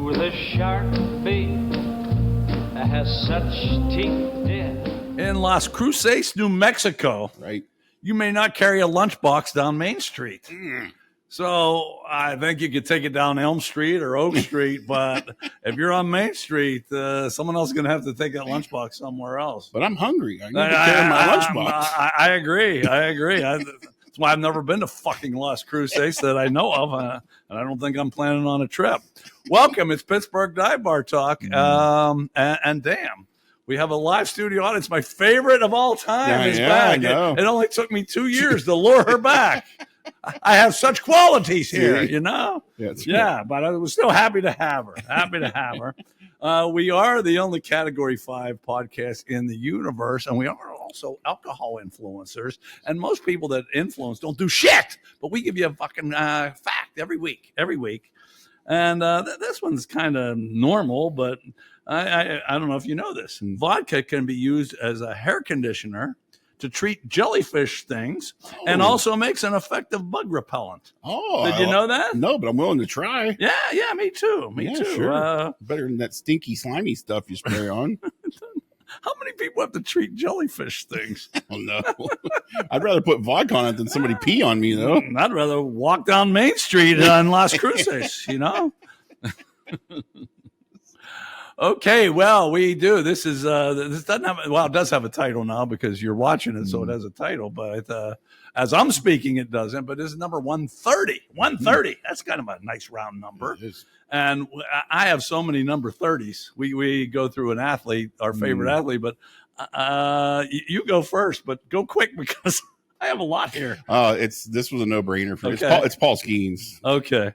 with a sharp beak that has such teeth, dear. In Las Cruces, New Mexico, Right. you may not carry a lunchbox down Main Street. So I think you could take it down Elm Street or Oak Street, but if you're on Main Street, someone else is going to have to take that lunchbox somewhere else. But I'm hungry. I need to carry my lunchbox. I agree. That's why I've never been to fucking Las Cruces that I know of, and I don't think I'm planning on a trip. Welcome. It's Pittsburgh Dive Bar Talk, and damn. We have a live studio audience. My favorite of all time is back. It only took me 2 years to lure her back. I have such qualities here, you know? Yeah, but I was still happy to have her. We are the only Category 5 podcast in the universe, and we are also alcohol influencers. And most people that influence don't do shit, but we give you a fucking fact every week. And this one's kind of normal, but I don't know if you know this. Vodka can be used as a hair conditioner to treat jellyfish stings and also makes an effective bug repellent. Oh, did you know that? No, but I'm willing to try. Yeah, me too. Me too. Sure. Better than that stinky, slimy stuff you spray on. How many people have to treat jellyfish things? I don't know. I'd rather put vodka on it than somebody pee on me, though. I'd rather walk down Main Street in Las Cruces, you know? Okay, well, we do. This is this doesn't have it does have a title now because you're watching it, so it has a title. But as I'm speaking, it doesn't. But this is number 130. 130. That's kind of a nice round number. It is. And I have so many number 30s. We go through an athlete, our favorite athlete, but you go first. But go quick because I have a lot here. This was a no-brainer for me. Okay. It's Paul Skenes. Okay.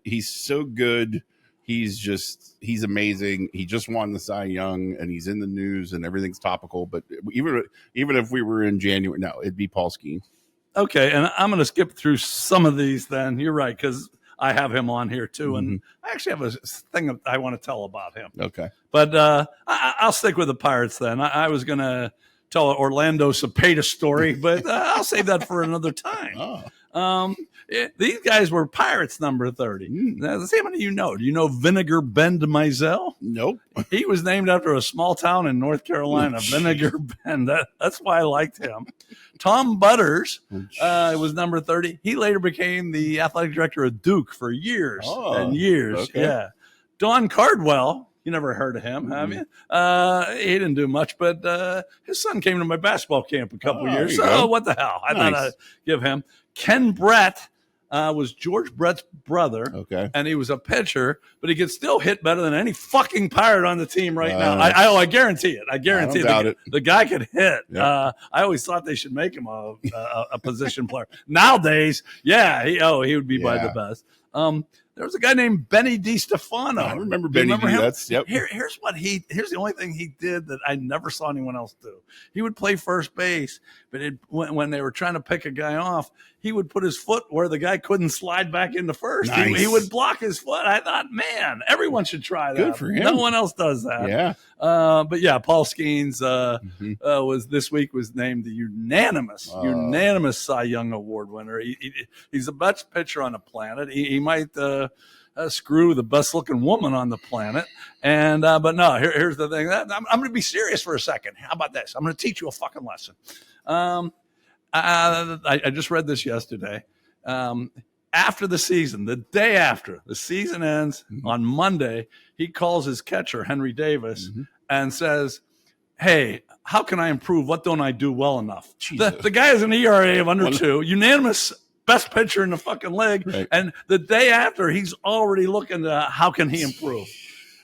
He's so good. He's amazing. He just won the Cy Young, and he's in the news, and everything's topical. But even if we were in January, no, it'd be Paul Skenes. Okay, and I'm going to skip through some of these. Then you're right because I have him on here too, and I actually have a thing that I want to tell about him. Okay, but I'll stick with the Pirates. Then I was going to tell an Orlando Cepeda story, but I'll save that for another time. These guys were Pirates number 30. Now, let's see how many you know. Do you know Vinegar Bend Mizell? Nope. He was named after a small town in North Carolina, Vinegar Bend. That's why I liked him. Tom Butters was number 30. He later became the athletic director of Duke for years and years. Okay. Yeah. Don Cardwell. You never heard of him, have you? He didn't do much, but his son came to my basketball camp a couple years. So what the hell? I thought I'd give him. Ken Brett was George Brett's brother. Okay. And he was a pitcher, but he could still hit better than any fucking Pirate on the team right now. I guarantee it. I guarantee it. The guy could hit. Yeah. I always thought they should make him a position player. Nowadays, he would be by the best. There was a guy named Benny DiStefano. I remember Benny. Here's the only thing he did that I never saw anyone else do. He would play first base, but when they were trying to pick a guy off, he would put his foot where the guy couldn't slide back into first. Nice. He would block his foot. I thought, man, everyone should try that. Good for him. No one else does that. Yeah. But yeah, Paul Skenes was named the unanimous Cy Young Award winner. He's the best pitcher on the planet. He might screw the best looking woman on the planet. And but no, here's the thing. I'm going to be serious for a second. How about this? I'm going to teach you a fucking lesson. I just read this yesterday. After the season, the day after the season ends on Monday, he calls his catcher, Henry Davis, and says, "Hey, how can I improve? What don't I do well enough?" The guy has an ERA of under 2, unanimous best pitcher in the fucking league. Right. And the day after, he's already looking to how can he improve.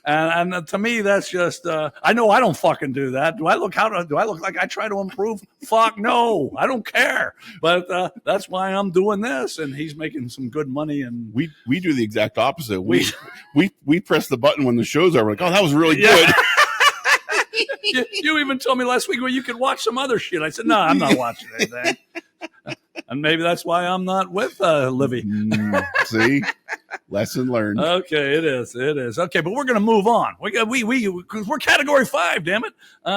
And to me, that's just, I know I don't fucking do that. Do I look like I try to improve? Fuck no, I don't care. But that's why I'm doing this. And he's making some good money. And we do the exact opposite. We press the button when the show's over. Like, oh, that was really good. You even told me last week, well, you could watch some other shit. I said, no, I'm not watching anything. And maybe that's why I'm not with Livy. See? Lesson learned. Okay, it is. Okay, but we're going to move on. We're Category 5, damn it.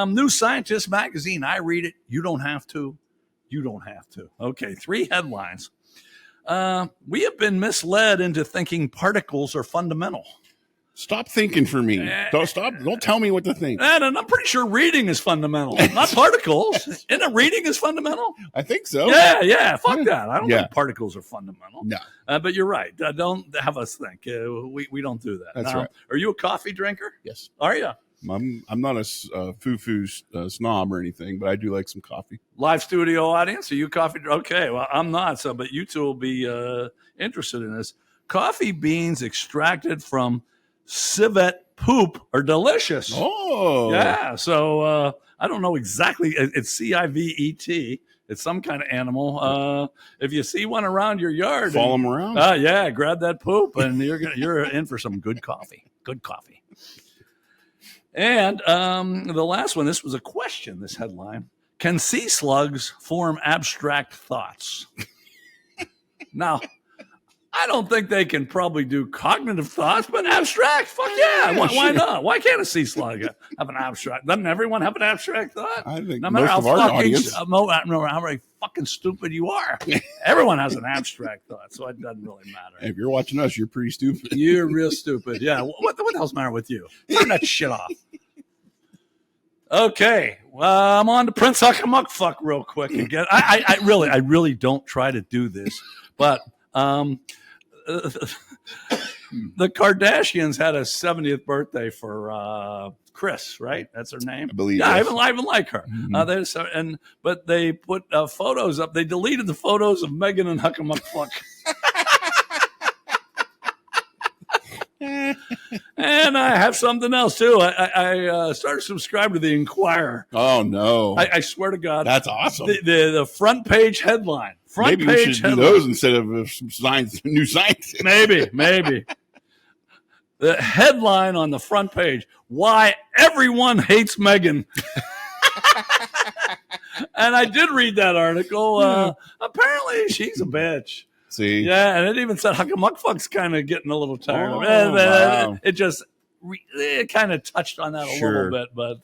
New Scientist magazine. I read it. You don't have to. Okay, 3 headlines. We have been misled into thinking particles are fundamental. Stop thinking for me. Don't tell me what to think. And I'm pretty sure reading is fundamental, not particles. Isn't it reading is fundamental? I think so. Yeah. Fuck that. I don't think particles are fundamental. No. But you're right. Don't have us think. We don't do that. That's right. Are you a coffee drinker? Yes. Are you? I'm not a foo-foo snob or anything, but I do like some coffee. Live studio audience, are you coffee? Okay, well, I'm not. So, but you two will be interested in this. Coffee beans extracted from civet poop are delicious. Oh. Yeah. So I don't know exactly. It's civet. It's some kind of animal. If you see one around your yard, follow them around. Yeah, grab that poop, and you're in for some good coffee. Good coffee. And the last one, this was a question, this headline. Can sea slugs form abstract thoughts? Now, I don't think they can probably do cognitive thoughts, but abstract, fuck yeah. Why not? Why can't a sea slug have an abstract? Doesn't everyone have an abstract thought? I think no matter most how of our audience. no matter how very fucking stupid you are. Everyone has an abstract thought, so it doesn't really matter. If you're watching us, you're pretty stupid. You're real stupid. Yeah. What the hell's the matter with you? Turn that shit off. Okay, well, I'm on to Prince Huckamuck fuck real quick again. I really don't try to do this, but the Kardashians had a 70th birthday for Kris, right? That's her name. I believe. Yeah, yes. I even like her. But they put photos up. They deleted the photos of Meghan and Huckamuck fuck. And I have something else too. I started subscribing to the Inquirer. Oh no! I swear to God, that's awesome. The front page headline. Maybe we should do those instead of New Scientist. Maybe. The headline on the front page: Why everyone hates Meghan. And I did read that article. Apparently, she's a bitch. See, yeah, and it even said Huckamuck fuck's kind of getting a little tired of it. Wow. It kind of touched on that a little bit, but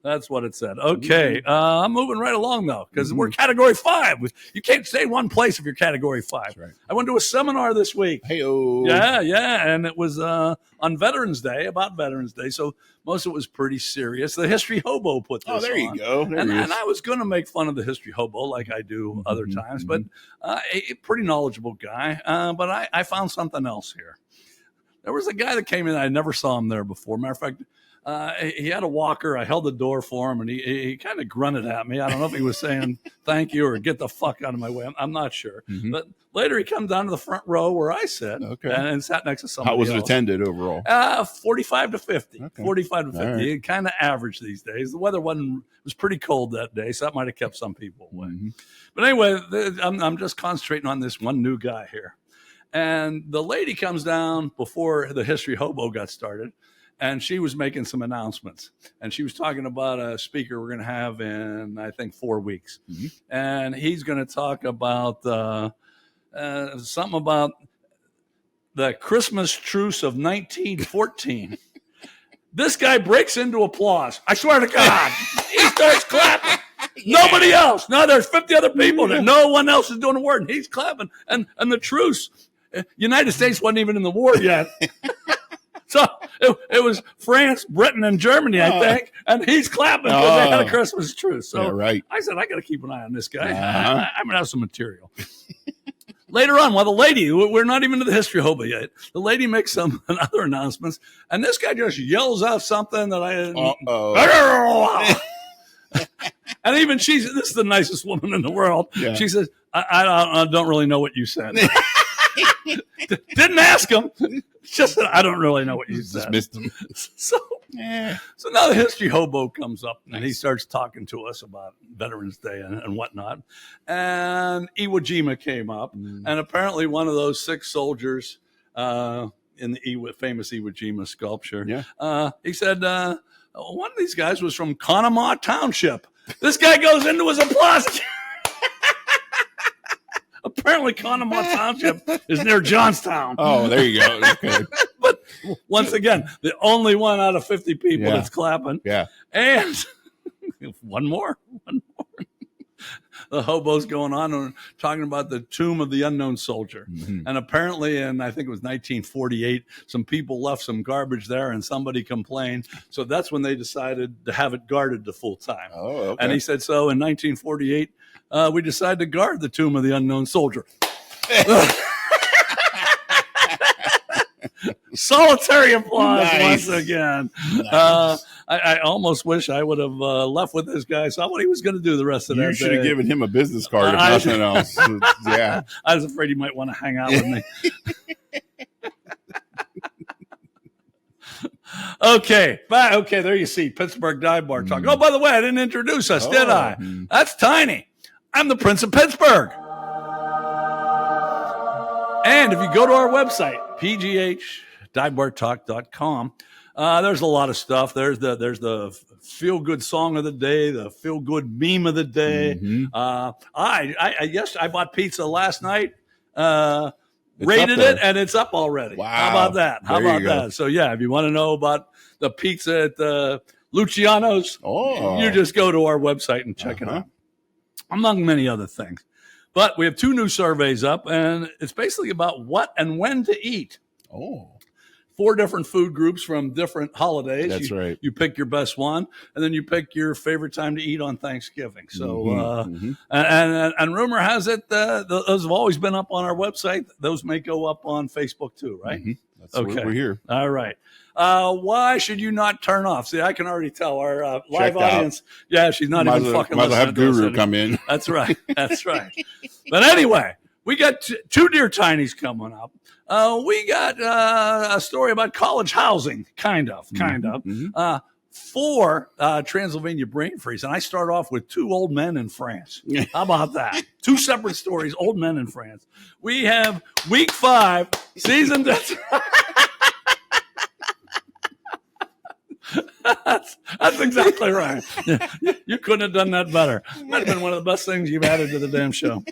that's what it said. Okay, I'm moving right along though because we're Category 5. You can't stay in one place if you're Category 5. Right. I went to a seminar this week. Hey-o. Yeah, and it was on Veterans Day, about Veterans Day, so most of it was pretty serious. The History Hobo put this on. Oh, there you go. And I was going to make fun of the History Hobo like I do other times, but a pretty knowledgeable guy. But I found something else here. There was a guy that came in. I never saw him there before. Matter of fact, he had a walker. I held the door for him, and he kind of grunted at me. I don't know if he was saying thank you or get the fuck out of my way. I'm not sure. But later he comes down to the front row where I sit and sat next to somebody How was it else. attended overall? 45 to 50. Okay. 45 to 50. Right. Kind of average these days. The weather was pretty cold that day, so that might have kept some people away. But anyway, I'm just concentrating on this one new guy here. And the lady comes down before the History Hobo got started, and she was making some announcements. And she was talking about a speaker we're going to have in, I think, 4 weeks. And he's going to talk about something about the Christmas truce of 1914. This guy breaks into applause. I swear to God. He starts clapping. Nobody else. No, there's 50 other people. That no one else is doing a word. And he's clapping. And the truce. United States wasn't even in the war yet. So it was France, Britain, and Germany, I think. And he's clapping because they had a Christmas truce. So I said, I got to keep an eye on this guy. I'm going to have some material. Later on, while the lady, we're not even to the History Hobo yet, the lady makes some other announcements. And this guy just yells out something that and even this is the nicest woman in the world. Yeah. She says, I don't really know what you said. Didn't ask him. Just said, I don't really know what you said. Dismissed him. So now the History Hobo comes up and he starts talking to us about Veterans Day and whatnot. And Iwo Jima came up. And apparently one of those 6 soldiers in the famous Iwo Jima sculpture, he said, one of these guys was from Conemaugh Township. This guy goes into his applause. Apparently, Conemaugh Township is near Johnstown. Oh, there you go. Okay. But once again, the only one out of 50 people that's clapping. Yeah. And one more. the hobos going on and talking about the tomb of the unknown soldier. Mhm. And apparently in, I think it was 1948, some people left some garbage there and somebody complained. So that's when they decided to have it guarded the full time. Oh, okay. And he said, so in 1948, we decided to guard the tomb of the unknown soldier. Solitary applause Nice. once again. Nice. I almost wish I would have left with this guy. Saw what he was going to do the rest of that You should have day. given him a business card if I- nothing else. Yeah. I was afraid he might want to hang out with me. Okay, there you see Pittsburgh Dive Bar Talk. Oh, by the way, I didn't introduce us, did I? That's Tiny. I'm the Prince of Pittsburgh. And if you go to our website, pghdivebartalk.com, there's a lot of stuff. There's the feel good song of the day, the feel good meme of the day. Mhm. I bought pizza last night. It's Rated up there. it, and it's up already. Wow. How about that? How There you about go. that? So yeah, if you want to know about the pizza at Luciano's, Oh. you just go to our website and check it Uh-huh. out, among many other things. But we have 2 new surveys up, and it's basically about what and when to eat. Oh. 4 different food groups from different holidays. That's right. You pick your best one, and then you pick your favorite time to eat on Thanksgiving. So, Mhm. and rumor has it, those have always been up on our website. Those may go up on Facebook too, right? Mhm. That's Okay. what we're here. All right. Why should you not turn off? See, I can already tell our live Checked out. audience. Yeah, she's not Might even as well- fucking might as well listening have to us Guru anymore. come in. That's right. That's right. But anyway, we got 2 Dear Tinies coming up. We got a story about college housing, kind of. Mhm. 4 Transylvania brain freeze. And I start off with 2 old men in France. How about that? 2 separate stories, old men in France. We have week 5, season. That's exactly right. You couldn't have done that better. Might have been one of the best things you've added to the damn show.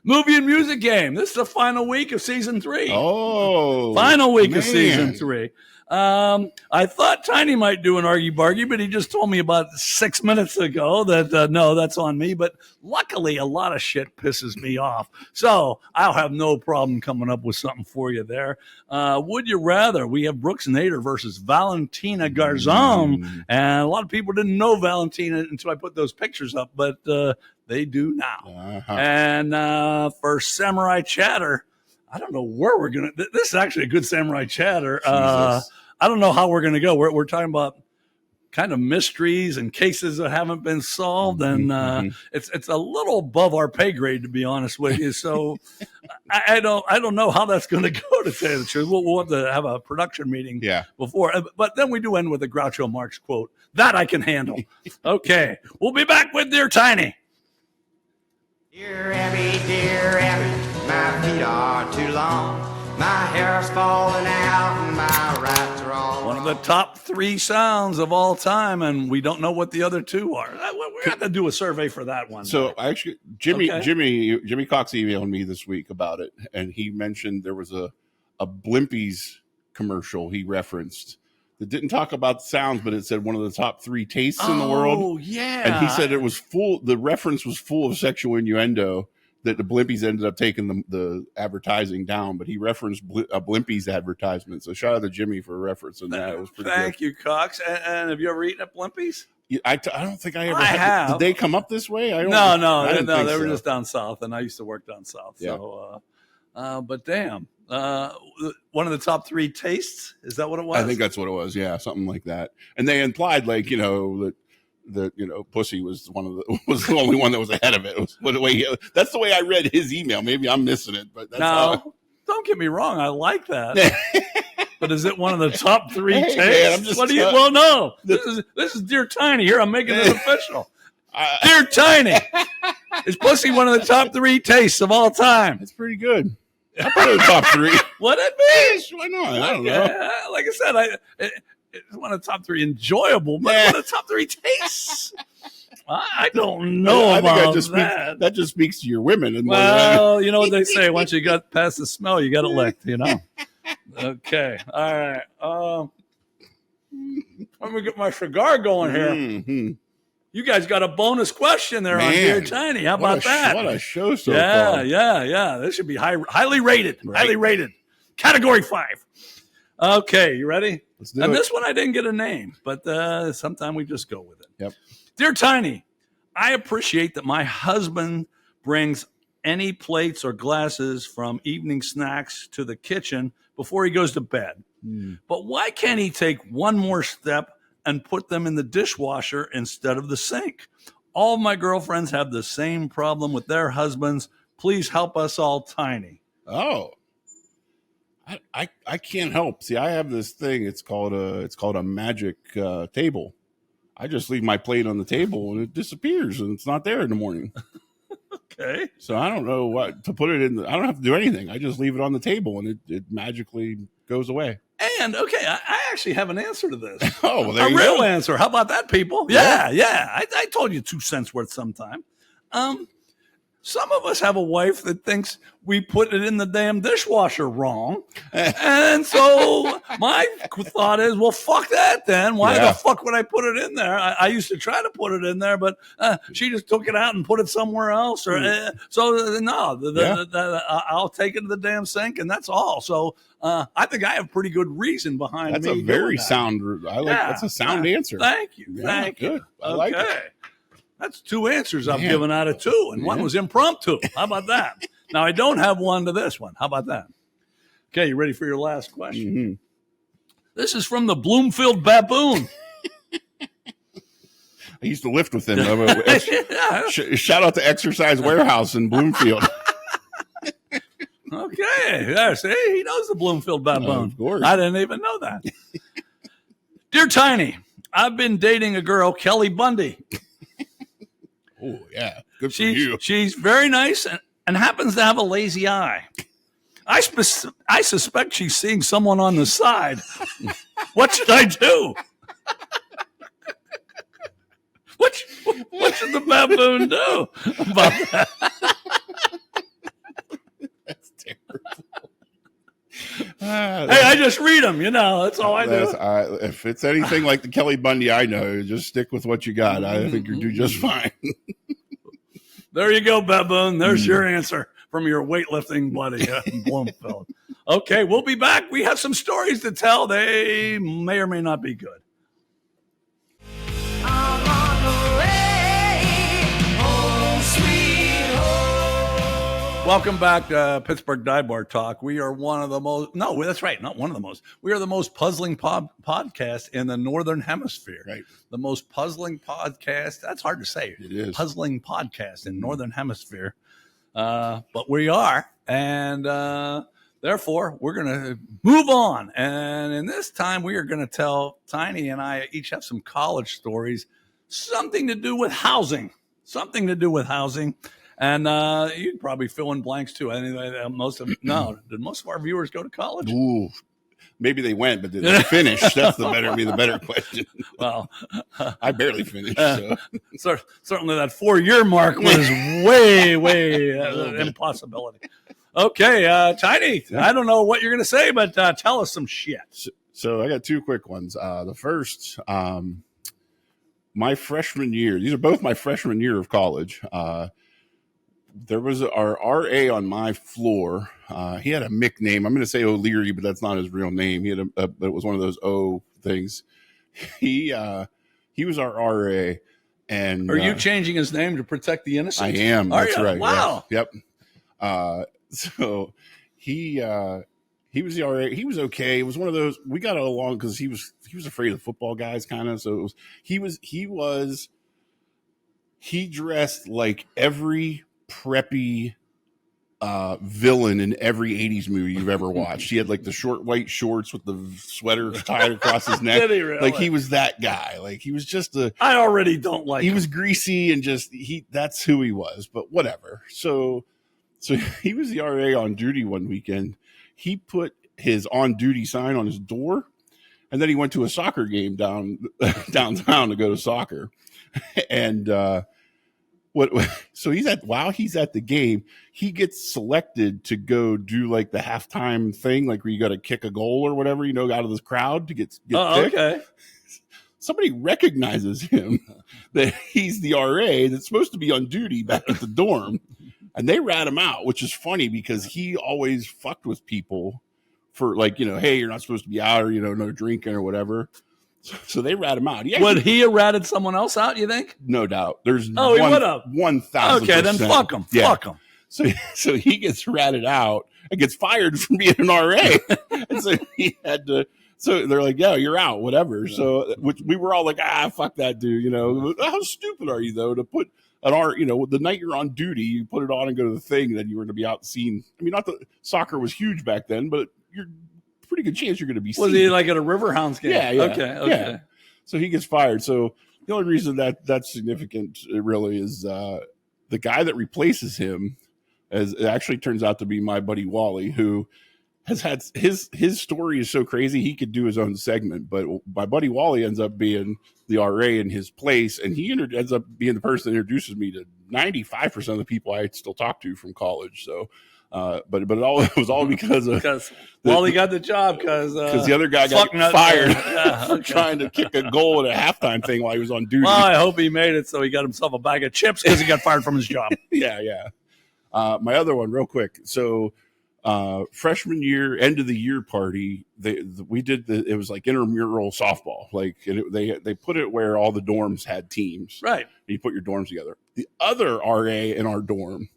Movie and music game. This is the final week of season 3. Oh. Final week man. of season 3. I thought Tiny might do an argy-bargy, but he just told me about 6 minutes ago that, no, that's on me. But luckily, a lot of shit pisses me off. So I'll have no problem coming up with something for you there. Would you rather? We have Brooks Nader versus Valentina Garzon. And a lot of people didn't know Valentina until I put those pictures up, but they do now. Uh-huh. And for Samurai Chatter, I don't know where we're going to. This is actually a good Samurai Chatter. Jesus. I don't know how we're going to go. We're talking about kind of mysteries and cases that haven't been solved. And it's a little above our pay grade, to be honest with you. So I don't know how that's going to go, to tell you the truth. We'll have to have a production meeting Yeah. before. But then we do end with a Groucho Marx quote. That I can handle. Okay. We'll be back with Dear Tiny. Dear Abby, my feet are too long. My hair's falling out and my rights are all One of the top 3 sounds of all time, and we don't know what the other 2 are. We're going to do a survey for that one. So actually, Jimmy Okay. Cox emailed me this week about it, and he mentioned there was a Blimpies commercial he referenced that didn't talk about sounds, but it said one of the top 3 tastes in the world. Oh, yeah. And he said it was full. The reference was full of sexual innuendo. That the Blimpies ended up taking the advertising down, but he referenced a Blimpies advertisement. So shout out to Jimmy for referencing that. It was pretty Thank you, Cox. And have you ever eaten at Blimpies? good. I don't think I ever I had. have. Did they come up this way? I don't. No, I didn't think they were so. just down south, and I used to work down south. Yeah. So, but damn, one of the top 3 tastes. Is that what it was? I think that's what it was. Yeah, something like that. And they implied, like, that pussy was the only one that was ahead of it. It was the way that's the way I read his email. Maybe I'm missing it, but that's No, don't get me wrong. I like that. But is it one of the top 3 Hey, tastes? man, I'm just What do you? telling- Well, no. This is Dear Tiny. Here, I'm making it official. Dear Tiny, is pussy one of the top 3 tastes of all time? It's pretty good. I put it in the top 3. Would it be? Why not? I don't know. Yeah, like I said, it's one of the top 3 enjoyable, but one of the top 3 tastes. I don't know I think about that that. just speaks to your women. And Well, you know what they say. Once you got past the smell, you got it licked, Okay. All right. Let me get my cigar going here. Mhm. You guys got a bonus question there on Dear Tiny. How about that? What a show so far. Yeah. This should be highly rated. Right. Highly rated. Category 5. Okay, you ready? Let's do it. This one I didn't get a name, but sometime we just go with it. Yep. Dear Tiny, I appreciate that my husband brings any plates or glasses from evening snacks to the kitchen before he goes to bed. But why can't he take one more step and put them in the dishwasher instead of the sink? All my girlfriends have the same problem with their husbands. Please help us all, Tiny. Oh, I can't help. See, I have this thing. It's called a magic table. I just leave my plate on the table and it disappears and it's not there in the morning. Okay. So I don't know what to put it in. I don't have to do anything. I just leave it on the table and it magically goes away. And okay, I actually have an answer to this. Oh, well, there a you real go. answer. How about that, people? Yeah. I told you 2 cents worth sometime. Some of us have a wife that thinks we put it in the damn dishwasher wrong. And so my thought is, well, fuck that then. Why the fuck would I put it in there? I used to try to put it in there, but she just took it out and put it somewhere else. Or I'll take it to the damn sink and that's all. So I think I have pretty good reason behind that's me. A very sound. That's a sound answer. Thank you. Thank you. Good. I like it. That's 2 answers I've given out of 2, and one was impromptu. How about that? Now, I don't have one to this one. How about that? Okay, you ready for your last question? Mm-hmm. This is from the Bloomfield Baboon. I used to lift with him. Shout out to Exercise Warehouse in Bloomfield. Okay. Yeah, see, he knows the Bloomfield Baboon. Of course. I didn't even know that. Dear Tiny, I've been dating a girl, Kelly Bundy. Oh, yeah. Good for you. She's very nice and happens to have a lazy eye. I suspect she's seeing someone on the side. What should I do? What should the baboon do about that? That's terrible. Hey, I just read them, that's all I do. If it's anything like the Kelly Bundy I know, just stick with what you got. I think you'll do just fine. There you go, baboon. There's your answer from your weightlifting buddy in Bloomfield. Okay, we'll be back. We have some stories to tell. They may or may not be good. I'm on the way, home sweet home. Welcome back to Pittsburgh Dive Bar Talk. We are one of the most, no, that's right, not one of the most. We are the most puzzling podcast in the Northern Hemisphere. Right. The most puzzling podcast, that's hard to say. It is. Puzzling podcast in Northern Hemisphere. But we are, and therefore, we're going to move on. And in this time, we are going to tell, Tiny and I each have some college stories, something to do with housing. And you can probably fill in blanks too. Anyway, did most of our viewers go to college? Ooh, maybe they went, but did they finish? That's the better question. Well, I barely finished. So. Certainly that 4-year mark was way impossibility. Okay, Tiny, I don't know what you're going to say, but tell us some shit. So I got 2 quick ones. The first, my freshman year. These are both my freshman year of college. There was our RA on my floor. He had a Mick name. I'm going to say O'Leary, but that's not his real name. He had it was one of those O things. He was our RA. And are you changing his name to protect the innocent? I am. That's right. Wow. Yeah. Yep. So he was the RA. He was okay. It was one of those, we got along because he was afraid of football guys kind of. So he dressed like every preppy villain in every 80s movie you've ever watched. He had like the short white shorts with the sweater tied across his neck. Did he really? Like he was that guy. Like he was just I already don't like he him. was greasy and just that's who he was, but whatever. So he was the RA on duty one weekend. He put his on duty sign on his door, and then he went to a soccer game downtown to go to soccer. And so he's at the game, he gets selected to go do like the halftime thing, like where you got to kick a goal or whatever, out of this crowd to get picked. Okay. somebody recognizes him that he's the RA that's supposed to be on duty back at the dorm, and they rat him out, which is funny because he always fucked with people for like, hey, you're not supposed to be out, or no drinking or whatever. So they rat him out. Would he have ratted someone else out, you think? No doubt. There's he would have. 1,000%. Okay, then fuck him. Yeah. Fuck him. So he gets ratted out and gets fired from being an RA. And so he had to. So they're like, yeah, you're out, whatever. Yeah. So we were all like, fuck that dude. How stupid are you though to put an the night you're on duty, you put it on and go to the thing, then you were going to be out seen. I mean, not that soccer was huge back then, but you're pretty good chance you're going to be seen. Was he like at a Riverhounds game? Yeah. Okay. Yeah. So he gets fired. So the only reason that's significant really is the guy that replaces him it actually turns out to be my buddy Wally, who has had his story is so crazy he could do his own segment, but my buddy Wally ends up being the RA in his place, and he ends up being the person that introduces me to 95% of the people I still talk to from college. So but it was all because Wally got the job because the other guy got fired for trying to kick a goal at a halfreshman thing while he was on duty. Well, I hope he made it so he got himself a bag of chips because he got fired from his job. Yeah. My other one, real quick. So freshman year, end of the year party, we did it was like intramural softball. Like they put it where all the dorms had teams. Right. You put your dorms together. The other RA in our dorm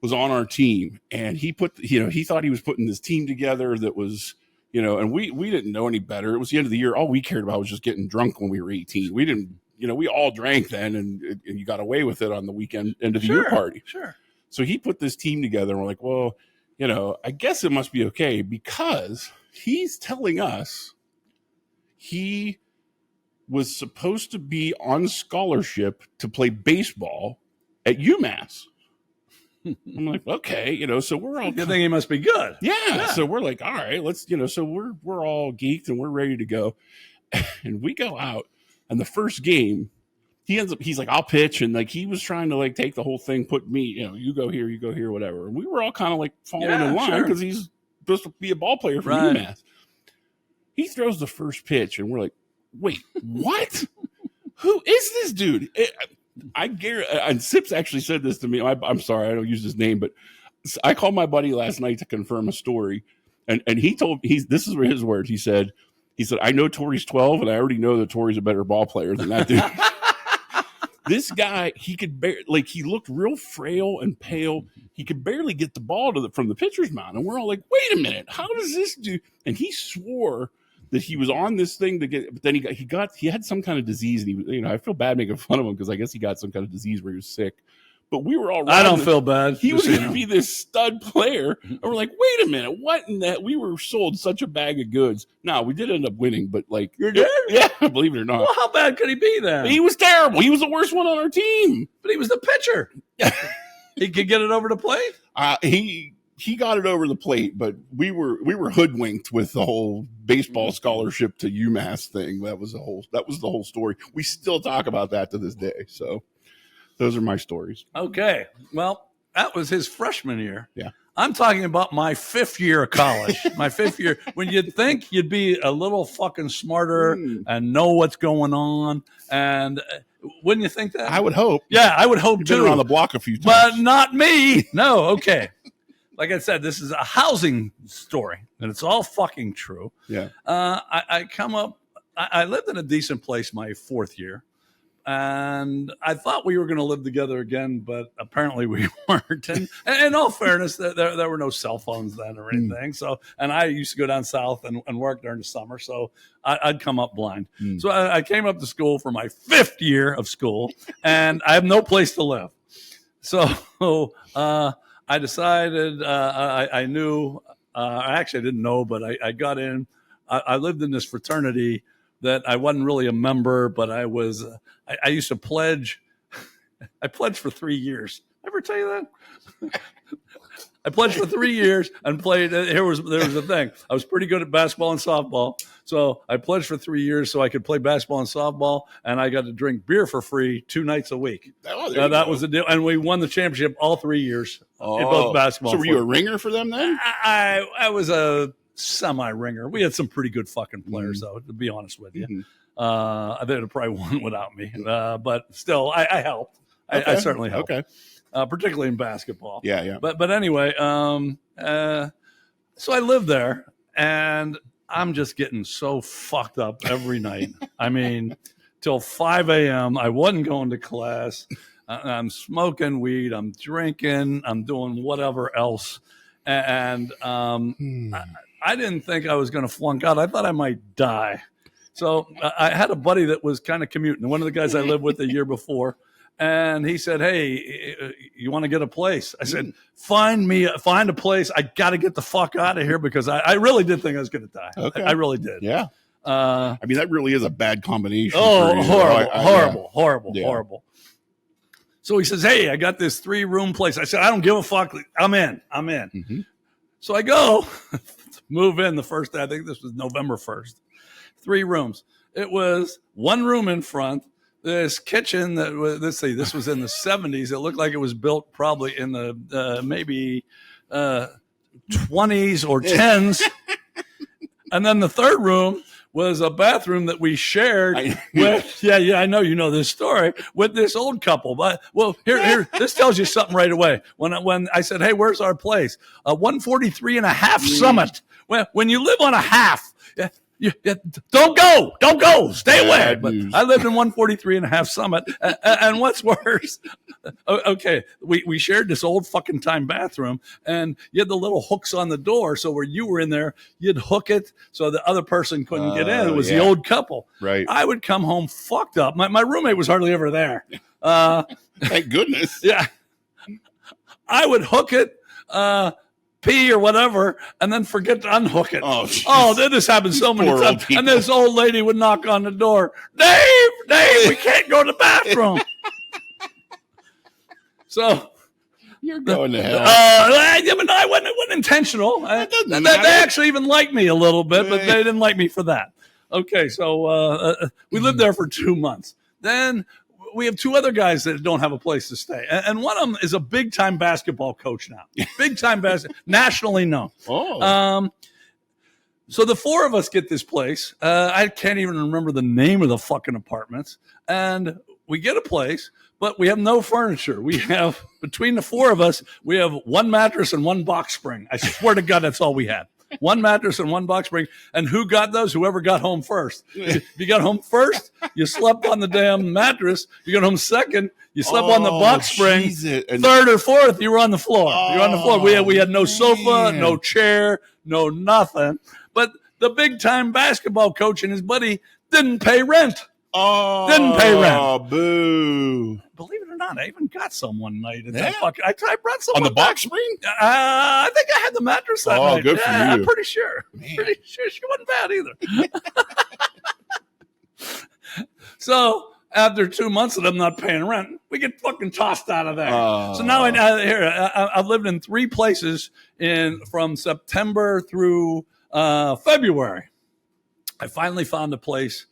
was on our team, and he thought he was putting this team together that was, and we didn't know any better. It was the end of the year. All we cared about was just getting drunk when we were 18. We didn't, we all drank then, and you got away with it on the weekend end of the year party. Sure. So he put this team together, and we're like, well, I guess it must be okay because he's telling us he was supposed to be on scholarship to play baseball at UMass. I'm like, okay, so we're all. You think he must be good? Yeah. So we're like, all right, let's, so we're all geeked and we're ready to go, and we go out, and the first game, he's like, I'll pitch, and like he was trying to like take the whole thing, put me, you go here, whatever, and we were all kind of like falling in line because he's supposed to be a ball player for UMass. He throws the first pitch, and we're like, wait, what? Who is this dude? I guarantee, and Sips actually said this to me. I'm sorry, I don't use his name, but I called my buddy last night to confirm a story, and this is his words. He said, I know Tori's 12, and I already know that Tori's a better ball player than that dude. This guy, he looked real frail and pale. He could barely get the ball from the pitcher's mound, and we're all like, wait a minute, how does this do? And he swore that he was on this thing to get, but then he had some kind of disease, and he, I feel bad making fun of him because I guess he got some kind of disease where he was sick. But we were all I don't feel bad. He was going to be this stud player, and we're like, wait a minute, what in that? We were sold such a bag of goods. No, we did end up winning, but like, you're dead? Yeah, believe it or not. Well, how bad could he be then? He was terrible. He was the worst one on our team, but he was the pitcher. He could get it over the plate. He got it over the plate, but we were hoodwinked with the whole baseball scholarship to UMass thing. That was the whole story. We still talk about that to this day. So those are my stories. Okay. Well, that was his freshman year. Yeah. I'm talking about my 5th year of college. My 5th year, when you'd think you'd be a little fucking smarter and know what's going on. And wouldn't you think that? I would hope. Yeah, I would hope You've too. been around the block a few times. But not me. No, okay. Like I said, this is a housing story, and it's all fucking true. Yeah. I come up, I lived in a decent place my 4th year, and I thought we were going to live together again, but apparently we weren't. And in all fairness, there were no cell phones then or anything. So, and I used to go down south and work during the summer, so I'd come up blind. So I came up to school for my 5th year of school, and I have no place to live. So I decided, I knew, actually I didn't know, but I got in. I lived in this fraternity that I wasn't really a member, but I was, I used to pledge. I pledged for 3 years. Ever tell you that? I pledged for 3 years and played. There was a thing. I was pretty good at basketball and softball. So I pledged for 3 years so I could play basketball and softball, and I got to drink beer for free 2 nights a week. That was the deal. And we won the championship all 3 years in both basketball. So were you a ringer for them then? I was a semi-ringer. We had some pretty good fucking players, though, to be honest with you. They'd have probably won without me. But still, I helped. I certainly helped. Okay. Particularly in basketball. Yeah. But anyway, so I lived there, and I'm just getting so fucked up every night. I mean, till 5 a.m. I wasn't going to class. I'm smoking weed. I'm drinking. I'm doing whatever else. And I didn't think I was going to flunk out. I thought I might die. So I had a buddy that was kind of commuting. One of the guys I lived with the year before. And he said, hey, you want to get a place? I said, find a place. I got to get the fuck out of here because I really did think I was going to die. Okay. I really did. Yeah. I mean, that really is a bad combination. Oh, horrible. Horrible. So he says, hey, I got this 3-room place. I said, I don't give a fuck. I'm in. Mm-hmm. So I go move in the first day. I think this was November 1st. 3 rooms. It was 1 room in front. This kitchen that was, let's see, this was in the 70s. It looked like it was built probably in the maybe 20s or 10s. And then the 3rd room was a bathroom that we shared with, I know you know this story, with this old couple. But well, here, this tells you something right away. When I said, hey, where's our place? 143 and a half Summit. When you live on a half, don't go, stay away. But I lived in 143 and a half Summit. And what's worse, okay, we shared this old fucking time bathroom, and you had the little hooks on the door. So where you were in there, you'd hook it so the other person couldn't get in. It was the old couple. Right. I would come home fucked up. My roommate was hardly ever there. Thank goodness. Yeah. I would hook it, pee or whatever, and then forget to unhook it. Oh, this happened so many times. And this old lady would knock on the door. Dave, we can't go to the bathroom. So you're going to hell. I wasn't intentional. They actually even liked me a little bit, but they didn't like me for that. Okay, so we lived there for 2 months. Then we have 2 other guys that don't have a place to stay. And one of them is a big-time basketball coach now. Big-time nationally known. So the 4 of us get this place. I can't even remember the name of the fucking apartments. And we get a place, but we have no furniture. We have, between the 4 of us, we have 1 mattress and 1 box spring. I swear to God, that's all we had. 1 mattress and 1 box spring. And who got those? Whoever got home first. If you got home first, you slept on the damn mattress. You got home second, you slept on the box spring. Third or fourth, you were on the floor. You're on the floor. We had no sofa, no chair, no nothing. But the big-time basketball coach and his buddy didn't pay rent. Didn't pay rent. Oh, boo. Believe it or not, I even got some one night. I brought some on the box spring? I think I had the mattress that night. Good for you. I'm pretty sure. Pretty sure she wasn't bad either. So after 2 months of them not paying rent, we get fucking tossed out of there. So now I've lived in 3 places from September through February. I finally found a place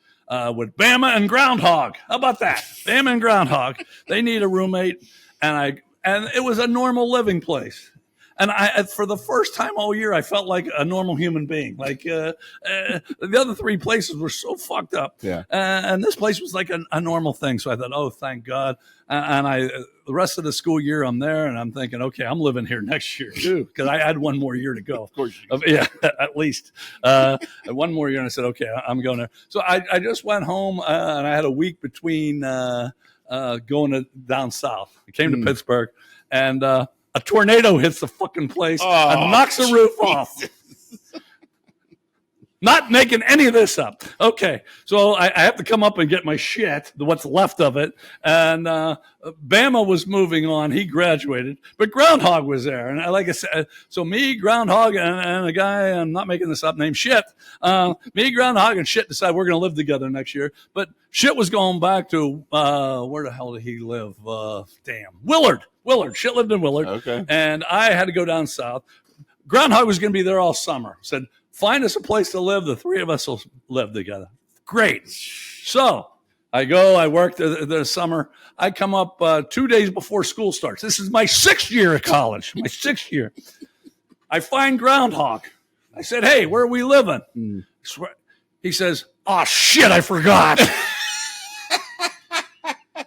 with Bama and Groundhog. How about that? Bama and Groundhog. They need a roommate, and it was a normal living place. And for the first time all year, I felt like a normal human being. Like the other 3 places were so fucked up. Yeah. And this place was like a normal thing. So I thought, oh, thank God. And the rest of the school year, I'm there, and I'm thinking, okay, I'm living here next year too, because I had 1 more year to go. Of course. Yeah, at least 1 more year. And I said, okay, I'm going there. So I just went home, and I had a week between going down south. I came to Pittsburgh, and a tornado hits the fucking place and knocks the roof off. Not making any of this up. Okay, so I have to come up and get my shit, what's left of it. And Bama was moving on. He graduated. But Groundhog was there. And like I said, so me, Groundhog, and a guy, I'm not making this up, named Shit. Me, Groundhog, and Shit decided we're going to live together next year. But Shit was going back to, where the hell did he live? Willard. Shit lived in Willard. Okay. And I had to go down south. Groundhog was going to be there all summer. Said, find us a place to live. The 3 of us will live together. Great. So I go, I work the summer. I come up 2 days before school starts. This is my 6th year of college, my 6th year. I find Groundhog. I said, hey, where are we living? He says, Oh, shit, I forgot.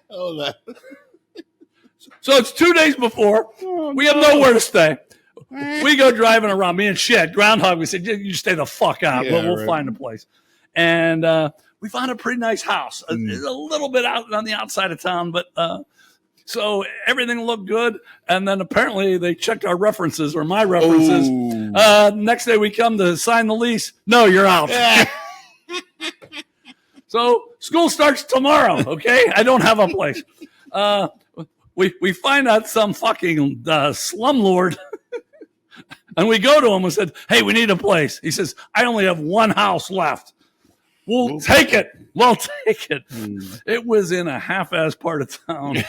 Oh, that. So it's 2 days before. We have nowhere to stay. We go driving around. Me and shit, Groundhog. We said, you stay the fuck out. Yeah, We'll right. find a place. And we found a pretty nice house. It's a little bit out on the outside of town, but so everything looked good. And then apparently they checked our references or my references. Next day we come to sign the lease. No, you're out. So school starts tomorrow. Okay, I don't have a place. We find out some fucking slumlord, and we go to him and said, "Hey, we need a place." He says, "I only have one house left. We'll take it. We'll take it." It was in a half-ass part of town.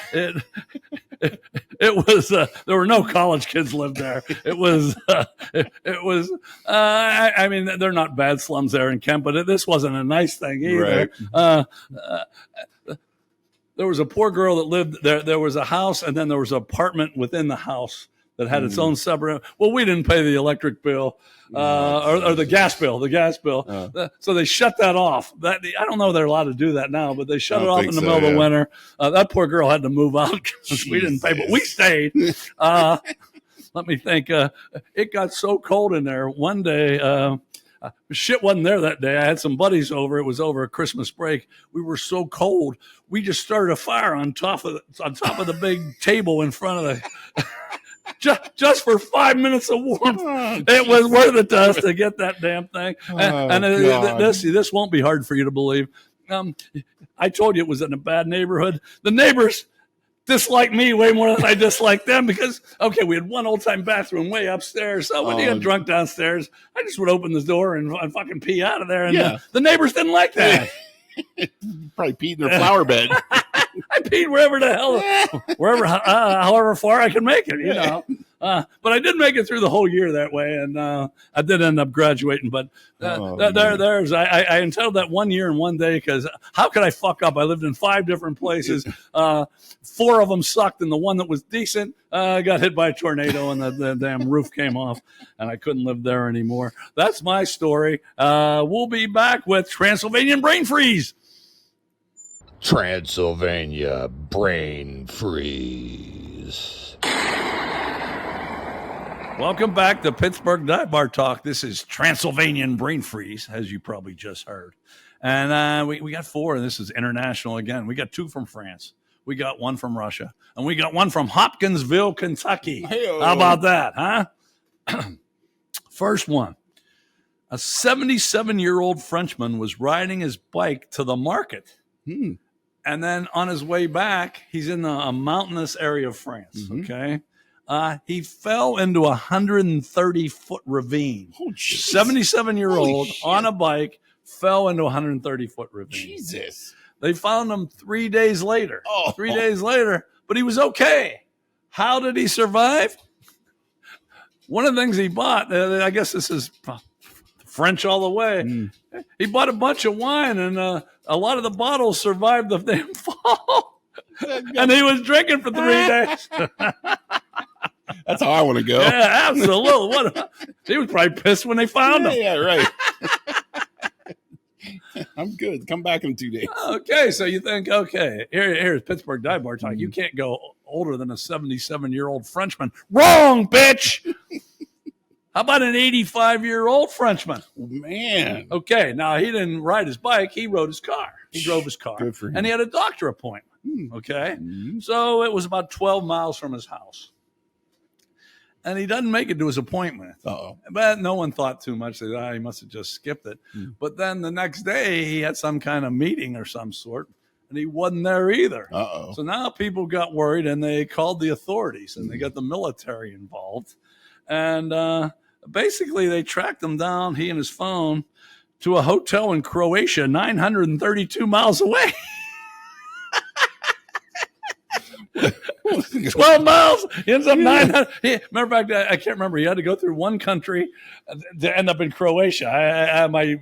It was there were no college kids lived there. It was I mean, they're not bad slums there in Kent, but this wasn't a nice thing either. Right. There was a poor girl that lived there. There was a house, and then there was an apartment within the house that had its own separate. Well, we didn't pay the electric bill or the gas bill. The gas bill. So they shut that off. I don't know if they're allowed to do that now, but they shut it off in the middle of the winter. That poor girl had to move out because we didn't pay, but we stayed. Let me think. It got so cold in there one day. Shit wasn't there that day. I had some buddies over. It was over a Christmas break. We were so cold. We just started a fire on top of the big table in front of the just for 5 minutes of warmth. It was worth it to us to get that damn thing. This won't be hard for you to believe. I told you it was in a bad neighborhood. The neighbors dislike me way more than I dislike them because, okay, we had one old-time bathroom way upstairs. So when you get drunk downstairs, I just would open the door and fucking pee out of there. And the neighbors didn't like that. Probably peed in their flower bed. I peed wherever the hell, however far I could make it, you know. But I did make it through the whole year that way, and I did end up graduating. But I entitled that 1 year and 1 day because how could I fuck up? I lived in 5 different places. 4 of them sucked, and the one that was decent got hit by a tornado, and the damn roof came off, and I couldn't live there anymore. That's my story. We'll be back with Transylvanian Brain Freeze. Transylvania Brain Freeze. Welcome back to Pittsburgh Dive Bar Talk. This is Transylvanian Brain Freeze, as you probably just heard. And we got 4, and this is international again. We got 2 from France. We got 1 from Russia. And we got 1 from Hopkinsville, Kentucky. Hey-o. How about that, huh? First one. A 77-year-old Frenchman was riding his bike to the market. And then on his way back, he's in a mountainous area of France, okay? He fell into a 130-foot ravine. Oh, 77-year-old on a bike fell into a 130-foot ravine. Jesus. They found him 3 days later. Oh. 3 days later, but he was okay. How did he survive? One of the things he bought, I guess this is French all the way. He bought a bunch of wine, and a lot of the bottles survived the damn fall. And he was drinking for 3 days. That's how I want to go. Yeah, absolutely. He was probably pissed when they found him. Yeah, right. I'm good. Come back in 2 days. Okay, so you think, okay, here's Pittsburgh Dive Bar Talk. You can't go older than a 77-year-old Frenchman. Wrong, bitch! How about an 85-year-old Frenchman? Man. Okay, now he didn't ride his bike. He rode his car. He drove his car. Good for him. And he had a doctor appointment. Okay? So it was about 12 miles from his house. And he doesn't make it to his appointment. Uh-oh. But no one thought too much. They thought, he must have just skipped it. But then the next day, he had some kind of meeting or some sort, and he wasn't there either. Uh-oh. So now people got worried, and they called the authorities, and they got the military involved. And basically, they tracked him down, he and his phone, to a hotel in Croatia, 932 miles away. 12 miles. He ends up 900. Matter of fact, I can't remember. He had to go through one country to end up in Croatia. My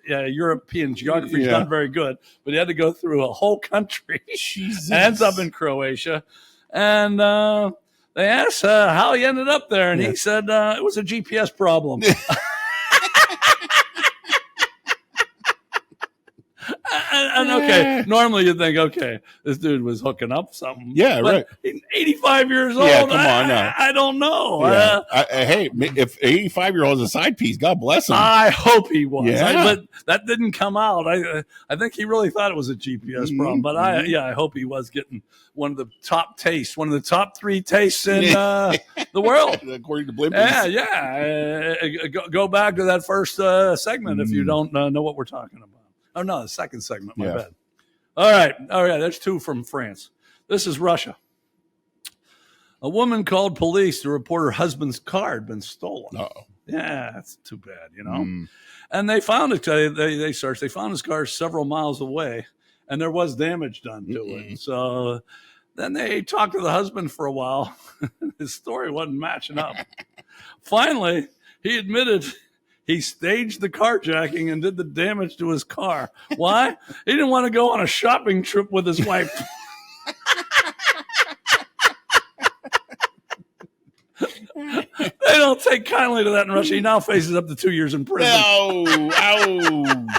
European geography is not very good, but he had to go through a whole country. Jesus. Ends up in Croatia. And they asked how he ended up there, and he said it was a GPS problem. And okay, normally you'd think, okay, this dude was hooking up something. Yeah, but right. He's 85 years old. Yeah, come on now. I don't know. Yeah. Hey, if 85-year-old is a side piece, God bless him. I hope he was. Yeah. But that didn't come out. I think he really thought it was a GPS problem. But I hope he was getting one of the top tastes, one of the top 3 tastes in the world. According to Blimpie. Yeah. Go back to that first segment if you don't know what we're talking about. Oh, no, the second segment. My bad. All right. There's 2 from France. This is Russia. A woman called police to report her husband's car had been stolen. Uh-oh. Yeah, that's too bad, And they found it. They searched. They found his car several miles away, and there was damage done to it. So then they talked to the husband for a while. His story wasn't matching up. Finally, he admitted he staged the carjacking and did the damage to his car. Why? He didn't want to go on a shopping trip with his wife. They don't take kindly to that in Russia. He now faces up to 2 years in prison. Oh,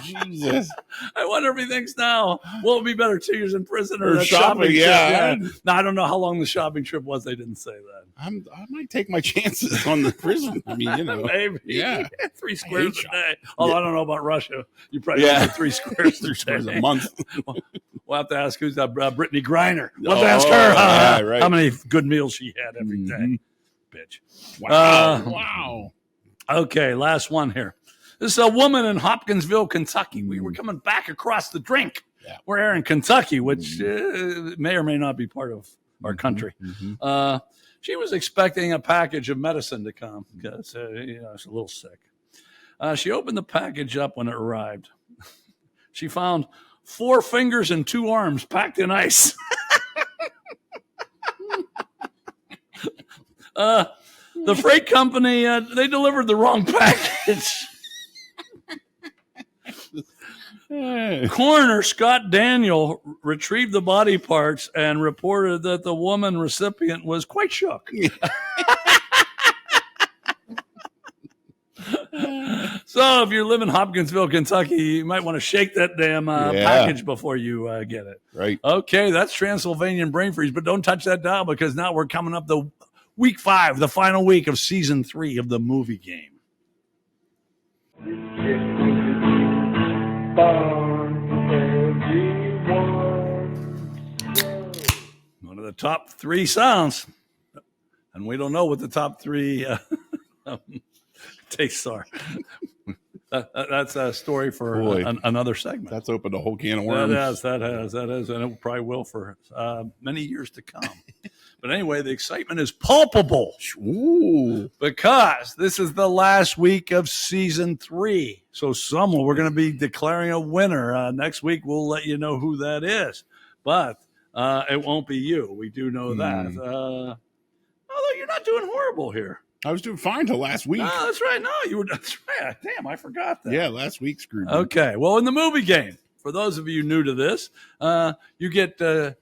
Jesus. I wonder if he thinks now, will it be better 2 years in prison or that shopping, trip? yeah. No, I don't know how long the shopping trip was. They didn't say that. I might take my chances on the prison. I mean, Maybe. Yeah. 3 squares a day. Although I don't know about Russia. You probably get 3 squares a month. We'll have to ask who's that Brittany Griner. We'll have to ask her right. how many good meals she had every day. Bitch. Wow. Okay, last one here. This is a woman in Hopkinsville, Kentucky. We were coming back across the drink. Yeah. We're here in Kentucky, which may or may not be part of our country. She was expecting a package of medicine to come because she's a little sick. She opened the package up when it arrived. She found 4 fingers and 2 arms packed in ice. The freight company, they delivered the wrong package. Coroner Scott Daniel retrieved the body parts and reported that the woman recipient was quite shook. So if you live in Hopkinsville, Kentucky, you might want to shake that damn package before you get it. Right. Okay, that's Transylvanian brain freeze, but don't touch that dial because now we're coming up the week 5, the final week of season 3 of the movie game. One of the top 3 sounds, and we don't know what the top 3 tastes are. That's a story for another segment. That's opened a whole can of worms. That has, and it probably will for many years to come. But anyway, the excitement is palpable. Ooh. Because this is the last week of season 3. So we're going to be declaring a winner. Next week, we'll let you know who that is. But it won't be you. We do know that. Although you're not doing horrible here. I was doing fine till last week. No, that's right. No, you were. That's right. Damn, I forgot that. Yeah, last week screwed me. Okay. Well, in the movie game, for those of you new to this, you get 2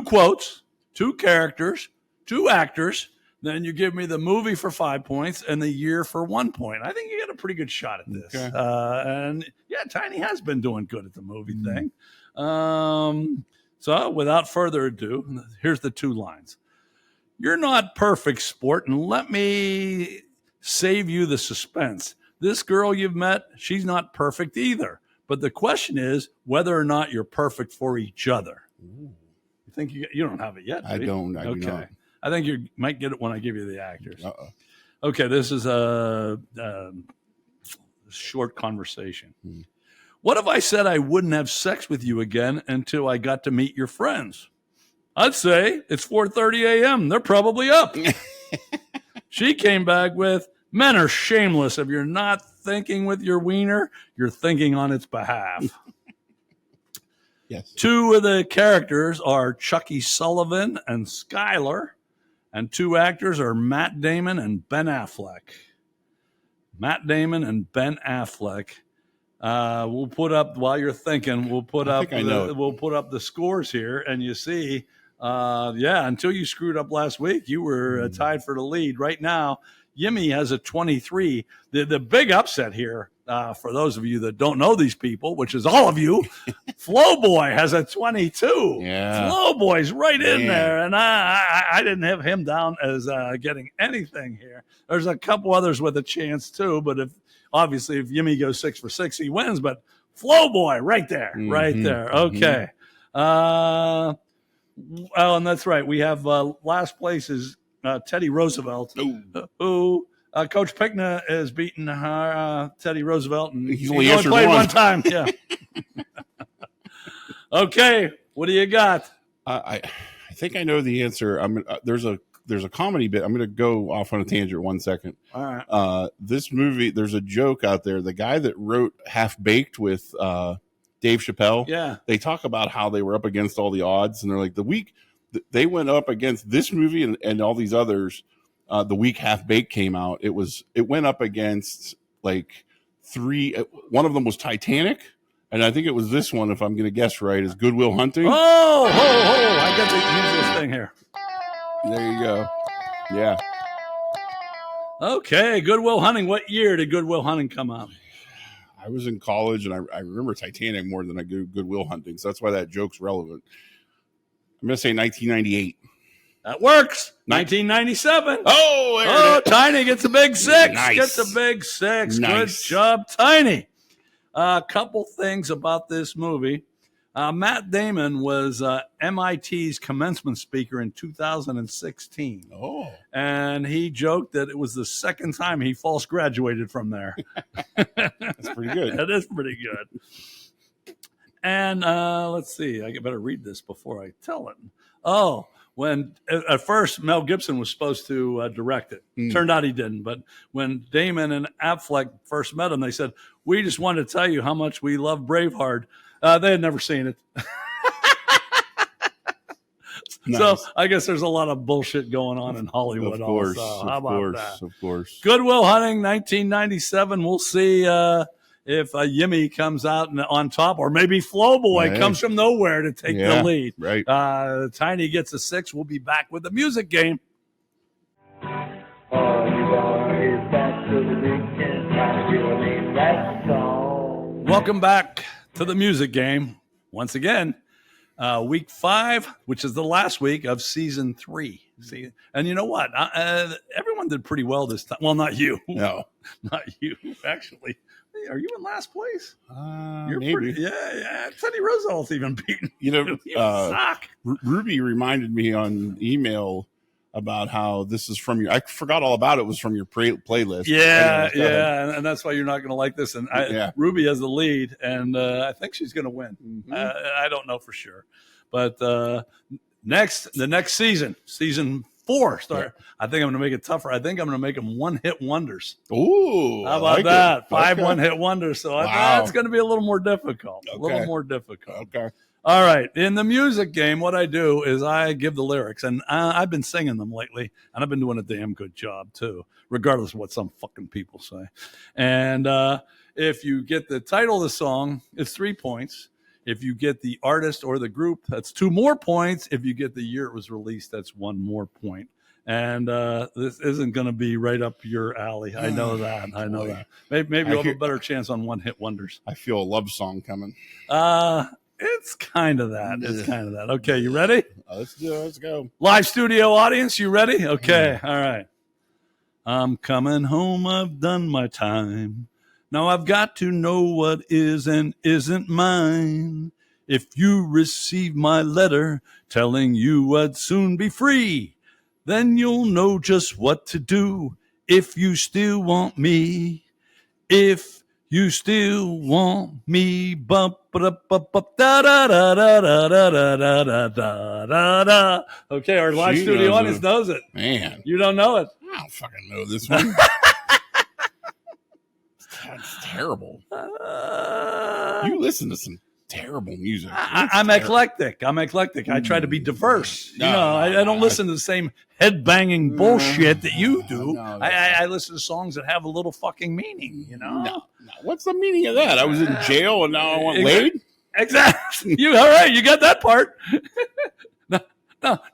quotes, 2 characters, 2 actors. Then you give me the movie for 5 points and the year for 1 point. I think you got a pretty good shot at this. Okay. And yeah, Tiny has been doing good at the movie thing. So without further ado, here's the 2 lines. You're not perfect, sport, and let me save you the suspense. This girl you've met, she's not perfect either. But the question is whether or not you're perfect for each other. Ooh. You think you don't have it yet? I don't. I do not. I think you might get it when I give you the actors. Uh-oh. Okay, this is a short conversation. What if I said I wouldn't have sex with you again until I got to meet your friends? I'd say it's 4:30 a.m. They're probably up. She came back with, men are shameless. If you're not thinking with your wiener, you're thinking on its behalf. Yes. 2 of the characters are Chucky Sullivan and Skylar, and 2 actors are Matt Damon and Ben Affleck. Matt Damon and Ben Affleck. We'll put up, while you're thinking, we'll put up the scores here, and you see, until you screwed up last week, you were tied for the lead. Right now, Yimmy has a 23. The big upset here, for those of you that don't know these people, which is all of you, Flowboy has a 22. Yeah. Flowboy's right in Man. there, and I didn't have him down as getting anything here. There's a couple others with a chance too, but if Yimmy goes 6 for 6, he wins. But Flowboy right there, right there. Okay. Oh, and that's right. We have last place is Teddy Roosevelt, who Coach Pickna is beating Teddy Roosevelt, and He's only answered played one. one time. Yeah. Okay, what do you got? I think I know the answer. There's a comedy bit. I'm going to go off on a tangent 1 second. All right. This movie, there's a joke out there. The guy that wrote Half Baked with Dave Chappelle. Yeah. They talk about how they were up against all the odds, and they're like, the week they went up against this movie and all these others. The week Half Baked came out, it went up against like 3. One of them was Titanic, and I think it was this one, if I'm going to guess right, is Good Will Hunting. Oh, I got to use this thing here. There you go. Yeah. Okay, Good Will Hunting. What year did Good Will Hunting come out? I was in college, and I remember Titanic more than I do Good Will Hunting, so that's why that joke's relevant. I'm going to say 1998. That works. 1997. Oh, Tiny gets a big 6. Nice. Gets a big 6. Nice. Good job, Tiny. A couple things about this movie. Matt Damon was MIT's commencement speaker in 2016. Oh. And he joked that it was the second time he false graduated from there. That's pretty good. That is pretty good. And let's see. I better read this before I tell it. Oh, when at first Mel Gibson was supposed to direct it. Turned out he didn't. But when Damon and Affleck first met him, they said, "We just wanted to tell you how much we love Braveheart." They had never seen it. Nice. So I guess there's a lot of bullshit going on in Hollywood. Of course. Also. How about that? Of course. Good Will Hunting, 1997. We'll see if Yimmy comes out on top, or maybe Flowboy comes from nowhere to take the lead. Right. Tiny gets a 6. We'll be back with the music game. Welcome back to the music game. Once again, week 5, which is the last week of season 3. See, and you know what? Everyone did pretty well this time. Well, not you. No. Not you, actually. Hey, are you in last place? You're maybe. pretty. Yeah. Teddy Roosevelt's even beaten. You know, You suck. Ruby reminded me on email about how this is from your. I forgot all about it. Was from your playlist. Yeah, Anyways, go ahead. and that's why you're not going to like this. And Yeah. Ruby has the lead, and I think she's going to win. Mm-hmm. I don't know for sure, but the next season 4 start. Yeah. I think I'm going to make it tougher. I think I'm going to make them one-hit wonders. Ooh, How I about like that? it. 5 Okay. one-hit wonders. So Wow. it's going to be a little more difficult. A little Okay. more difficult. Okay. All right. In the music game, what I do is I give the lyrics, and I've been singing them lately, and I've been doing a damn good job too, regardless of what some fucking people say. And if you get the title of the song, it's 3 points. If you get the artist or the group, that's 2 more points. If you get the year it was released, that's 1 more point. And this isn't going to be right up your alley. I know that. I know that. Maybe you'll have a better chance on one-hit wonders. I feel a love song coming. It's kind of that. It's kind of that. Okay, you ready? Let's do it. Let's go. Live studio audience, you ready? Okay, all right. I'm coming home. I've done my time. Now I've got to know what is and isn't mine. If you receive my letter telling you I'd soon be free, then you'll know just what to do if you still want me. If you still want me. Bump, da da da da da da da da da da da. Okay, our live She studio knows audience it. knows it. Man, You don't know it. I don't fucking know this one. That's terrible. You listen to some terrible music. I'm eclectic. I try to be diverse. No, you know, no, I don't listen to the same head-banging bullshit that you do. No, I listen to songs that have a little fucking meaning, you know? No. What's the meaning of that? I was in jail and now I want laid? Exactly. You all right? You got that part?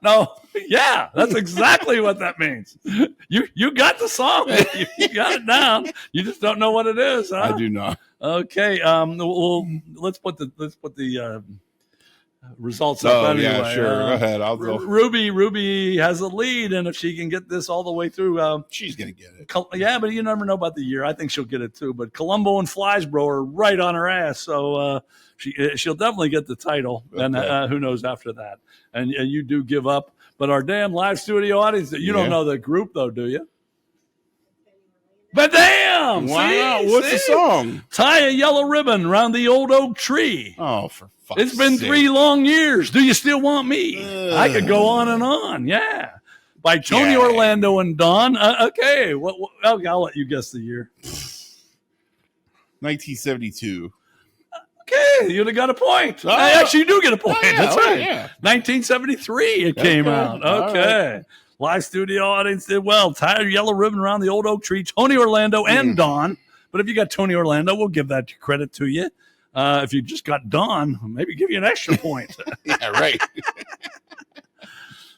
No. Yeah, that's exactly what that means. You got the song. You got it down. You just don't know what it is, huh? I do not. Okay. Well, let's put the results up anyway. Yeah, sure. Go ahead. I'll go. Ruby has a lead, and if she can get this all the way through, she's gonna get it. Yeah, but you never know about the year. I think she'll get it too. But Colombo and Flysbro are right on her ass, so she'll definitely get the title. Okay. And who knows after that? And you do give up, but our damn live studio audience. You don't know the group though, do you? But damn! Wow, what's the song? Tie a yellow ribbon around the old oak tree. Oh, for fuck's It's been sake. 3 long years. Do you still want me? I could go on and on. Yeah. By Tony Orlando and Dawn. Okay. I'll let you guess the year. 1972. Okay. You'd have got a point. Actually, you do get a point. That's right. Yeah. 1973 it came out. Okay. Right. Live studio audience did well. Tie a yellow ribbon around the old oak tree. Tony Orlando and Dawn. But if you got Tony Orlando, we'll give that credit to you. If you just got Dawn, maybe give you an extra point. Yeah, right.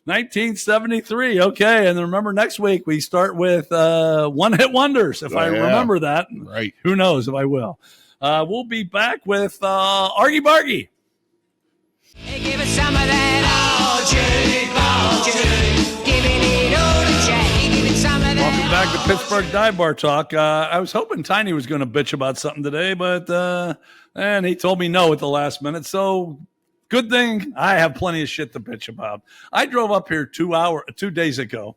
1973. Okay. And then remember, next week we start with one-hit wonders, if I remember that. Right. Who knows if I will. We'll be back with Argy Bargy. Hey, give us some of that giving it all to Jackie, give it some of that. Welcome back to Pittsburgh Dive Bar Talk. I was hoping Tiny was going to bitch about something today, but and he told me no at the last minute. So good thing I have plenty of shit to bitch about. I drove up here 2 days ago,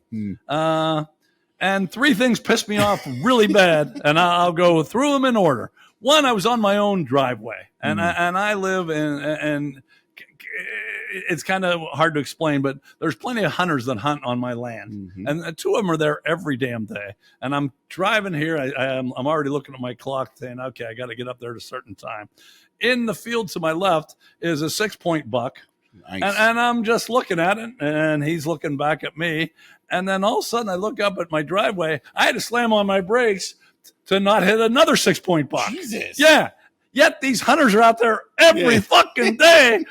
and 3 things pissed me off really bad, and I'll go through them in order. One, I was on my own driveway, and I live in it's kind of hard to explain, but there's plenty of hunters that hunt on my land, and 2 of them are there every damn day. And I'm driving here. I'm already looking at my clock saying, okay, I got to get up there at a certain time. In the field to my left is a 6-point buck. Nice. And I'm just looking at it, and he's looking back at me. And then all of a sudden I look up at my driveway. I had to slam on my brakes to not hit another 6-point buck. Jesus. Yeah. Yet these hunters are out there every fucking day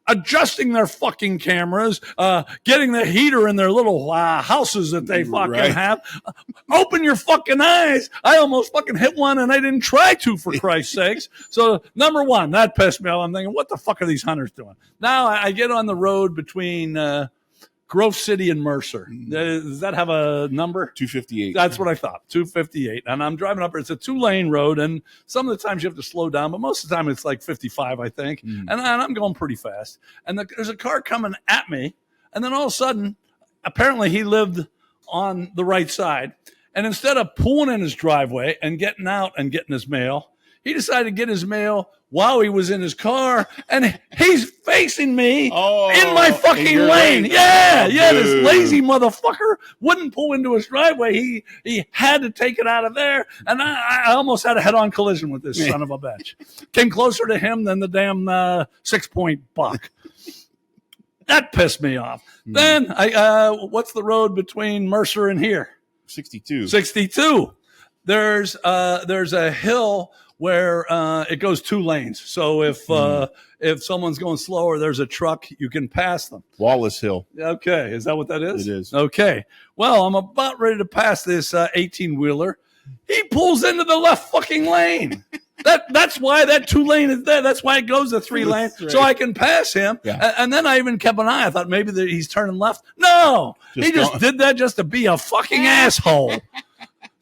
adjusting their fucking cameras, getting the heater in their little houses that they fucking have. Open your fucking eyes. I almost fucking hit one and I didn't try to, for Christ's sakes. So number one, that pissed me off. I'm thinking, what the fuck are these hunters doing? Now I get on the road between Grove City and Mercer. Does that have a number? 258. That's what I thought, 258. And I'm driving up. It's a 2-lane road, and some of the times you have to slow down, but most of the time it's like 55, I think. And I'm going pretty fast. And there's a car coming at me, and then all of a sudden, apparently he lived on the right side. And instead of pulling in his driveway and getting out and getting his mail, he decided to get his mail while he was in his car, and he's facing me in my fucking lane. This lazy motherfucker wouldn't pull into his driveway. He had to take it out of there, and I almost had a head-on collision with this son of a bitch. Came closer to him than the damn 6-point buck. That pissed me off. Then, what's the road between Mercer and here? 62. There's a hill where it goes 2 lanes. So if someone's going slower, there's a truck, you can pass them. Wallace Hill. Okay. Is that what that is? It is. Okay. Well, I'm about ready to pass this 18-wheeler. He pulls into the left fucking lane. That's why that 2-lane is there. That's why it goes to 3 lanes, right, so I can pass him. Yeah. And then I even kept an eye. I thought maybe that he's turning left. No, he just did that just to be a fucking asshole.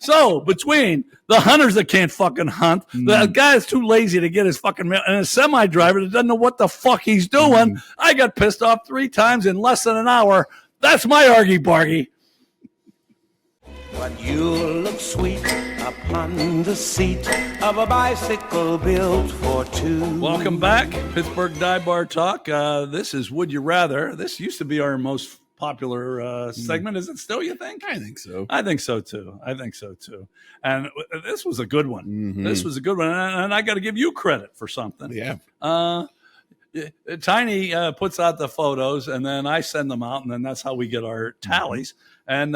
So between the hunters that can't fucking hunt, the guy that's too lazy to get his fucking mail, and a semi-driver that doesn't know what the fuck he's doing, I got pissed off 3 times in less than an hour. That's my argy-bargy. But you'll look sweet upon the seat of a bicycle built for 2. Welcome back, Pittsburgh Dive Bar Talk. This is Would You Rather. This used to be our most popular segment. Is it still, you think? I think so. I think so too. And this was a good one. This was a good one. And I got to give you credit for something. Yeah. Tiny puts out the photos, and then I send them out, and then that's how we get our tallies. And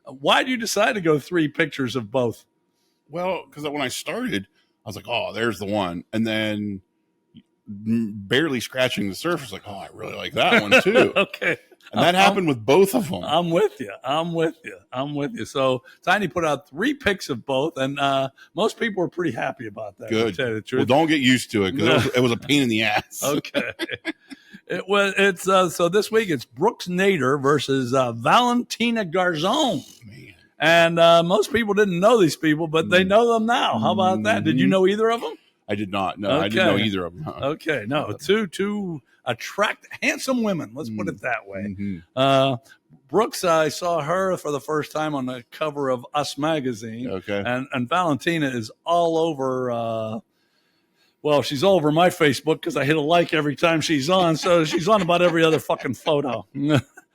why did you decide to go 3 pictures of both? Well, because when I started, I was like, oh, there's the one. And then barely scratching the surface, like, oh, I really like that one too. Okay. And that happened with both of them. I'm with you. So Tiny put out 3 pics of both, and most people were pretty happy about that. Good. To tell you the Well, truth. don't get used to it because it was a pain in the ass. Okay. It's so this week it's Brooks Nader versus Valentina Garzon. Man. And most people didn't know these people, but they know them now. How about that? Did you know either of them? I did not. No, Okay. I didn't know either of them. Huh? Okay, no, two attract handsome women. Let's put it that way. Mm-hmm. Brooks, I saw her for the first time on the cover of Us magazine. Okay. And Valentina is all over. Well, she's all over my Facebook because I hit a like every time she's on. So she's on about every other fucking photo.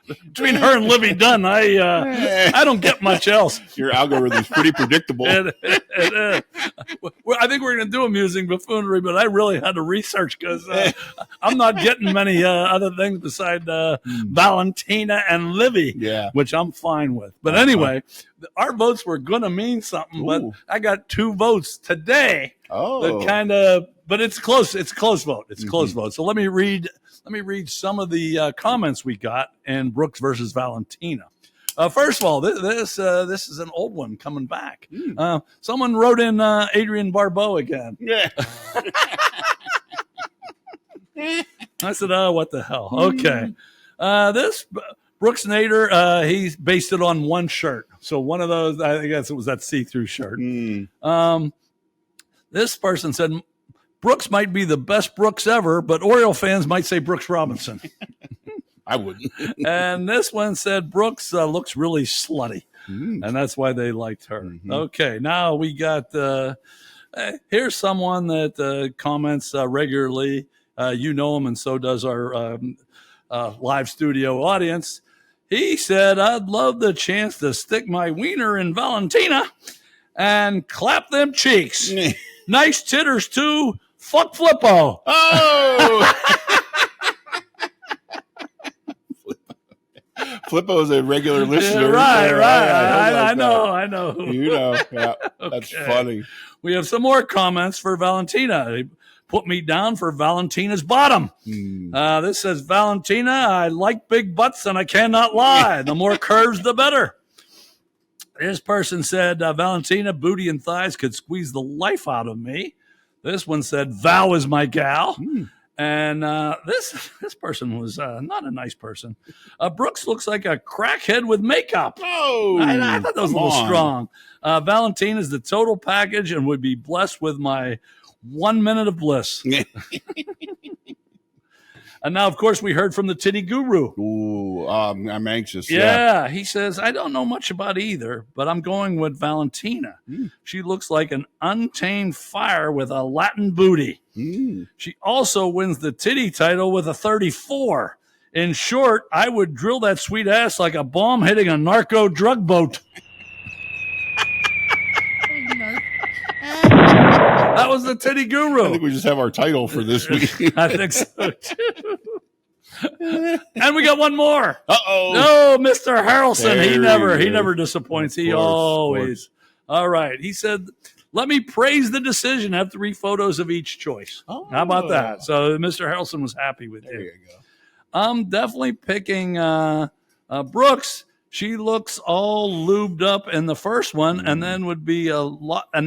Between her and Livy Dunn, I don't get much else. Your algorithm's pretty predictable. It is. Well, I think we're going to do amusing buffoonery, but I really had to research because I'm not getting many other things besides Valentina and Livy, which I'm fine with. But anyway, our votes were going to mean something, but I got 2 votes today. That kind of, but it's close. It's a close vote. It's a close vote. So let me read some of the comments we got in Brooks versus Valentina. First of all, this is an old one coming back. Someone wrote in Adrian Barbeau again. Yeah. I said, oh, what the hell? Okay. This Brooks Nader, he based it on one shirt. So one of those, I guess it was that see-through shirt. This person said, Brooks might be the best Brooks ever, but Oriole fans might say Brooks Robinson. I wouldn't. And this one said Brooks looks really slutty, and that's why they liked her. Okay, now we got here's someone that comments regularly. You know him, and so does our live studio audience. He said, I'd love the chance to stick my wiener in Valentina and clap them cheeks. Nice titters, too. Fuck Flippo. Oh! Flippo is a regular listener. Right. I know. You know, yeah, that's funny. We have some more comments for Valentina. They put me down for Valentina's bottom. This says, Valentina, I like big butts and I cannot lie. The more curves, the better. This person said, Valentina, booty and thighs could squeeze the life out of me. This one said, Val is my gal. And this person was not a nice person. Brooks looks like a crackhead with makeup. Oh, I thought that was a little strong. Valentina is the total package and would be blessed with my 1 minute of bliss. And now, of course, we heard from the titty guru. Ooh, I'm anxious. Yeah, he says, I don't know much about either, but I'm going with Valentina. She looks like an untamed fire with a Latin booty. She also wins the titty title with a 34. In short, I would drill that sweet ass like a bomb hitting a narco drug boat. That was the titty guru. I think we just have our title for this week. I think so too. And we got one more. Uh-oh. No, Mr. Harrelson. There He never disappoints. He always. All right. He said, let me praise the decision. Have 3 photos of each choice. How about that? So Mr. Harrelson was happy with There you. you go. I'm definitely picking Brooks. She looks all lubed up in the first one, and then would be a lot, and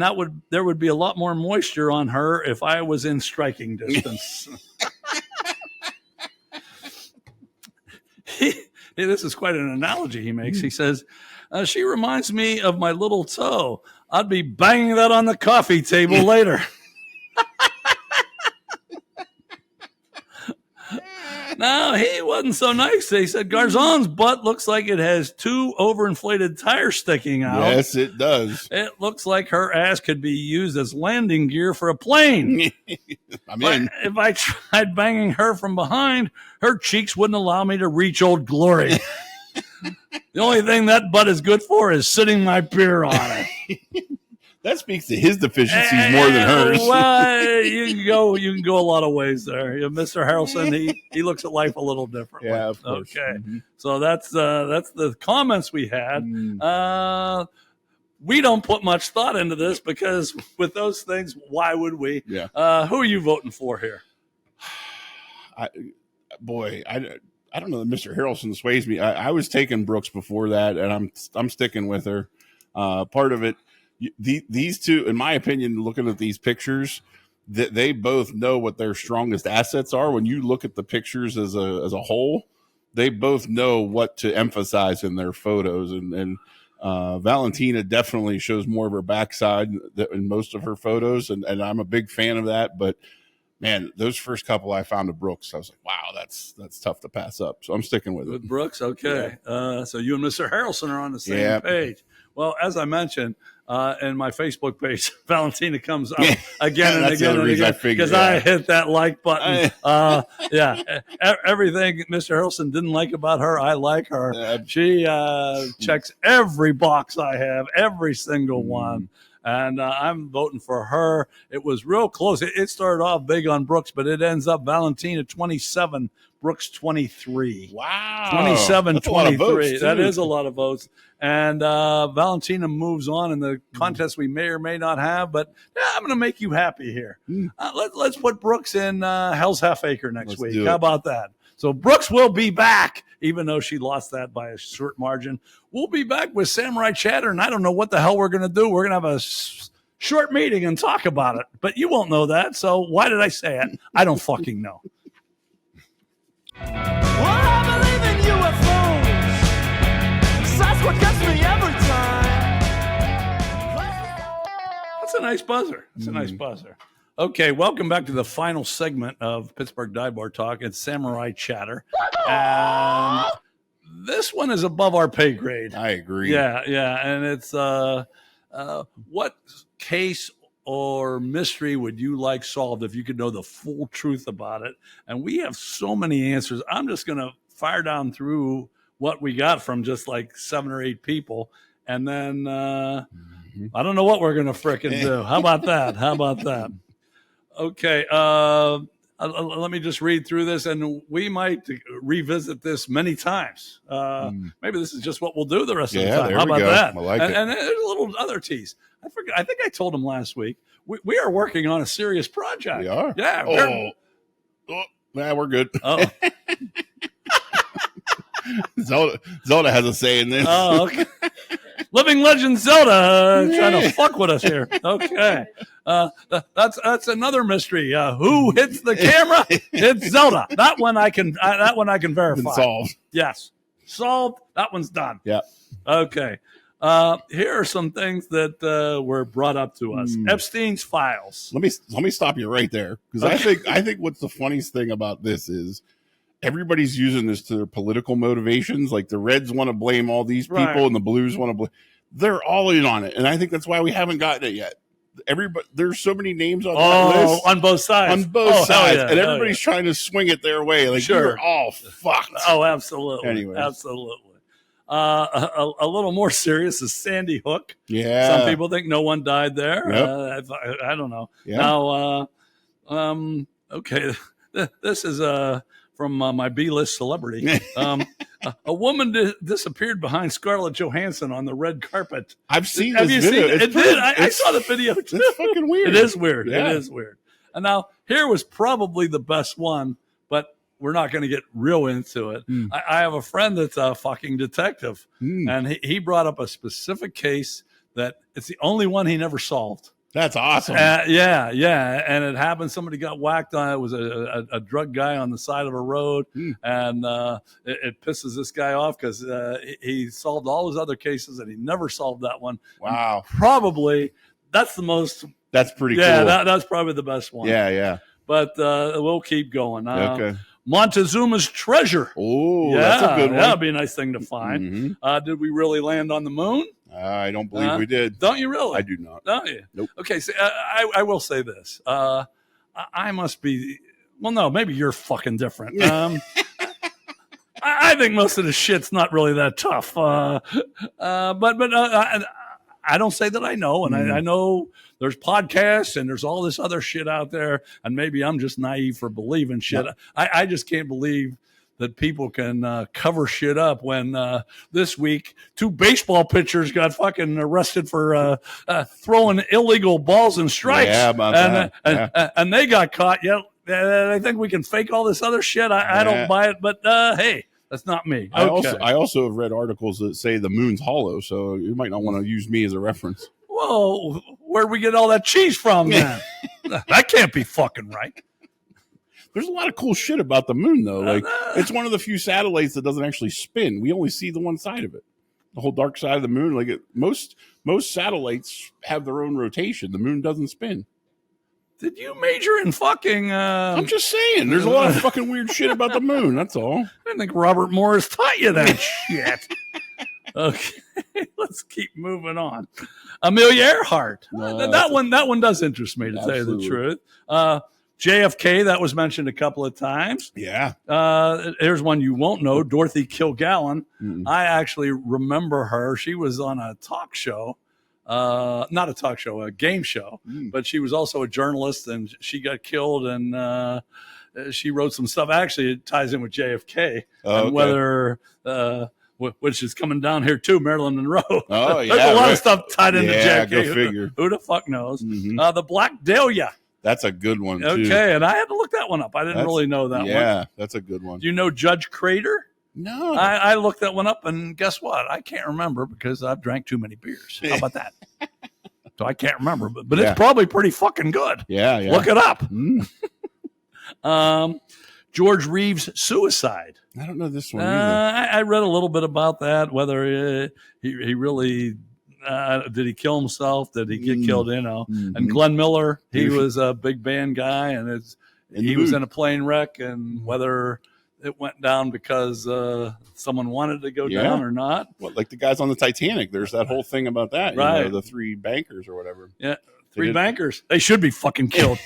there would be a lot more moisture on her if I was in striking distance. This is quite an analogy he makes. He says, she reminds me of my little toe. I'd be banging that on the coffee table later. No, he wasn't so nice. He said, Garzon's butt looks like it has 2 overinflated tires sticking out. Yes, it does. It looks like her ass could be used as landing gear for a plane. I'm in. If I tried banging her from behind, her cheeks wouldn't allow me to reach Old Glory. The only thing that butt is good for is sitting my beer on it. That speaks to his deficiencies more than hers. Well, you can go a lot of ways there. Mr. Harrelson, he looks at life a little differently. Yeah, of course. Okay, so that's the comments we had. We don't put much thought into this because with those things, why would we? Yeah. Who are you voting for here? I don't know. Mr. Harrelson sways me. I was taking Brooks before that, and I'm sticking with her. Part of it, these two, in my opinion, looking at these pictures, that they both know what their strongest assets are. When you look at the pictures as a whole, they both know what to emphasize in their photos, and Valentina definitely shows more of her backside in most of her photos, and I'm a big fan of that. But man, those first couple I found of Brooks, I was like, wow, that's tough to pass up. So I'm sticking with it. With Brooks, okay. Yeah. So you and Mr. Harrelson are on the same page. Well, as I mentioned, in my Facebook page, Valentina comes up again and again and again because I hit that like button. Everything Mr. Harrelson didn't like about her, I like her. She checks every box I have, every single one. And I'm voting for her. It was real close. It started off big on Brooks, but it ends up Valentina 27, Brooks 23. Wow. 27, 23. That too. is a lot of votes. And Valentina moves on in the contest we may or may not have, but I'm going to make you happy here. Let's put Brooks in Hell's Half Acre next week. How about that? So Brooks will be back, even though she lost that by a short margin. We'll be back with Samurai Chatter, and I don't know what the hell we're going to do. We're going to have a short meeting and talk about it, but you won't know that, so why did I say it? I don't fucking know. Well, I believe in UFOs. That's what gets me every time. That's a nice buzzer. That's a nice buzzer. Okay, welcome back to the final segment of Pittsburgh Dive Bar Talk. It's Samurai Chatter. And this one is above our pay grade. I agree. Yeah. And it's what case or mystery would you like solved if you could know the full truth about it? And we have so many answers. I'm just going to fire down through what we got from just like 7 or 8 people. And then I don't know what we're going to frickin' do. How about that? Okay, let me just read through this, and we might revisit this many times. Maybe this is just what we'll do the rest of the time. How about that? I like it. And there's a little other tease. I forget. I think I told him last week. We are working on a serious project. We are? Yeah. We're good. Oh. Zelda has a say in this. Oh, okay. Living legend Zelda trying to fuck with us here. Okay. That's another mystery. Who hits the camera? It's Zelda. That one I can verify. Been solved. Yes. Solved. That one's done. Yeah. Okay. Here are some things that were brought up to us. Epstein's files. Let me stop you right there, because I think what's the funniest thing about this is everybody's using this to their political motivations. Like the Reds want to blame all these people, and the Blues want to blame. They're all in on it, and I think that's why we haven't gotten it yet. There's so many names on that list. On both sides. On both sides, and everybody's trying to swing it their way. Like you're all fucked. Oh, absolutely. Anyways. Absolutely. A little more serious is Sandy Hook. Yeah. Some people think no one died there. Yep. I don't know. Yeah. Now, okay, this is from my B-list celebrity. A woman disappeared behind Scarlett Johansson on the red carpet. I've seen Have this you video. seen it? I saw the video too. It's fucking weird. It is weird. Yeah. It is weird. And now here was probably the best one, but we're not going to get real into it. I have a friend that's a fucking detective, and he brought up a specific case that it's the only one he never solved. That's awesome. Yeah. And it happened. Somebody got whacked on. It was a drug guy on the side of a road. And it pisses this guy off because he solved all his other cases and he never solved that one. Wow. And probably that's the most. That's pretty cool. Yeah, that's probably the best one. Yeah. But we'll keep going. Okay. Montezuma's treasure. Oh, that's a good one. That'd be a nice thing to find. Did we really land on the moon? I don't believe we did. Don't you really? I do not. Don't you? Nope. Okay, so I will say this. I must be, well, no, maybe you're fucking different. I think most of the shit's not really that tough. But I don't say that I know, and I know there's podcasts and there's all this other shit out there, and maybe I'm just naive for believing shit. No. I just can't believe that people can cover shit up when this week 2 baseball pitchers got fucking arrested for throwing illegal balls and strikes. Yeah, about that. And they got caught. Yeah, they think we can fake all this other shit. I don't buy it, but hey, that's not me. Okay. I also have read articles that say the moon's hollow, so you might not want to use me as a reference. Whoa, where'd we get all that cheese from then? That can't be fucking right. There's a lot of cool shit about the moon, though. Like, it's one of the few satellites that doesn't actually spin. We only see the one side of it. The whole dark side of the moon. Like, most satellites have their own rotation. The moon doesn't spin. Did you major in fucking... I'm just saying. There's a lot of fucking weird shit about the moon. That's all. I didn't think Robert Morris taught you that shit. Okay, let's keep moving on. Amelia Earhart. That one does interest me, to tell you the truth. JFK, that was mentioned a couple of times. Yeah. Here's one you won't know, Dorothy Kilgallen. I actually remember her. She was on a talk show. Not a talk show, a game show. But she was also a journalist, and she got killed, and she wrote some stuff. Actually, it ties in with JFK. And whether... which is coming down here too, Marilyn Monroe. Oh, yeah. There's a lot of stuff tied into JFK. Go figure. Who the fuck knows? The Black Dahlia. That's a good one, too. Okay, and I had to look that one up. I didn't really know that one. Yeah, that's a good one. Do you know Judge Crater? No. I looked that one up, and guess what? I can't remember because I've drank too many beers. How about that? So I can't remember, but it's probably pretty fucking good. Yeah. Look it up. George Reeves' suicide. I don't know this one either. I read a little bit about that, whether he really... did he kill himself? Did he get killed? And Glenn Miller, he was a big band guy, and he was in a plane wreck, and whether it went down because someone wanted to go down or not. Well, like the guys on the Titanic, there's that whole thing about that, right? The three bankers or whatever. Yeah, three bankers. They should be fucking killed.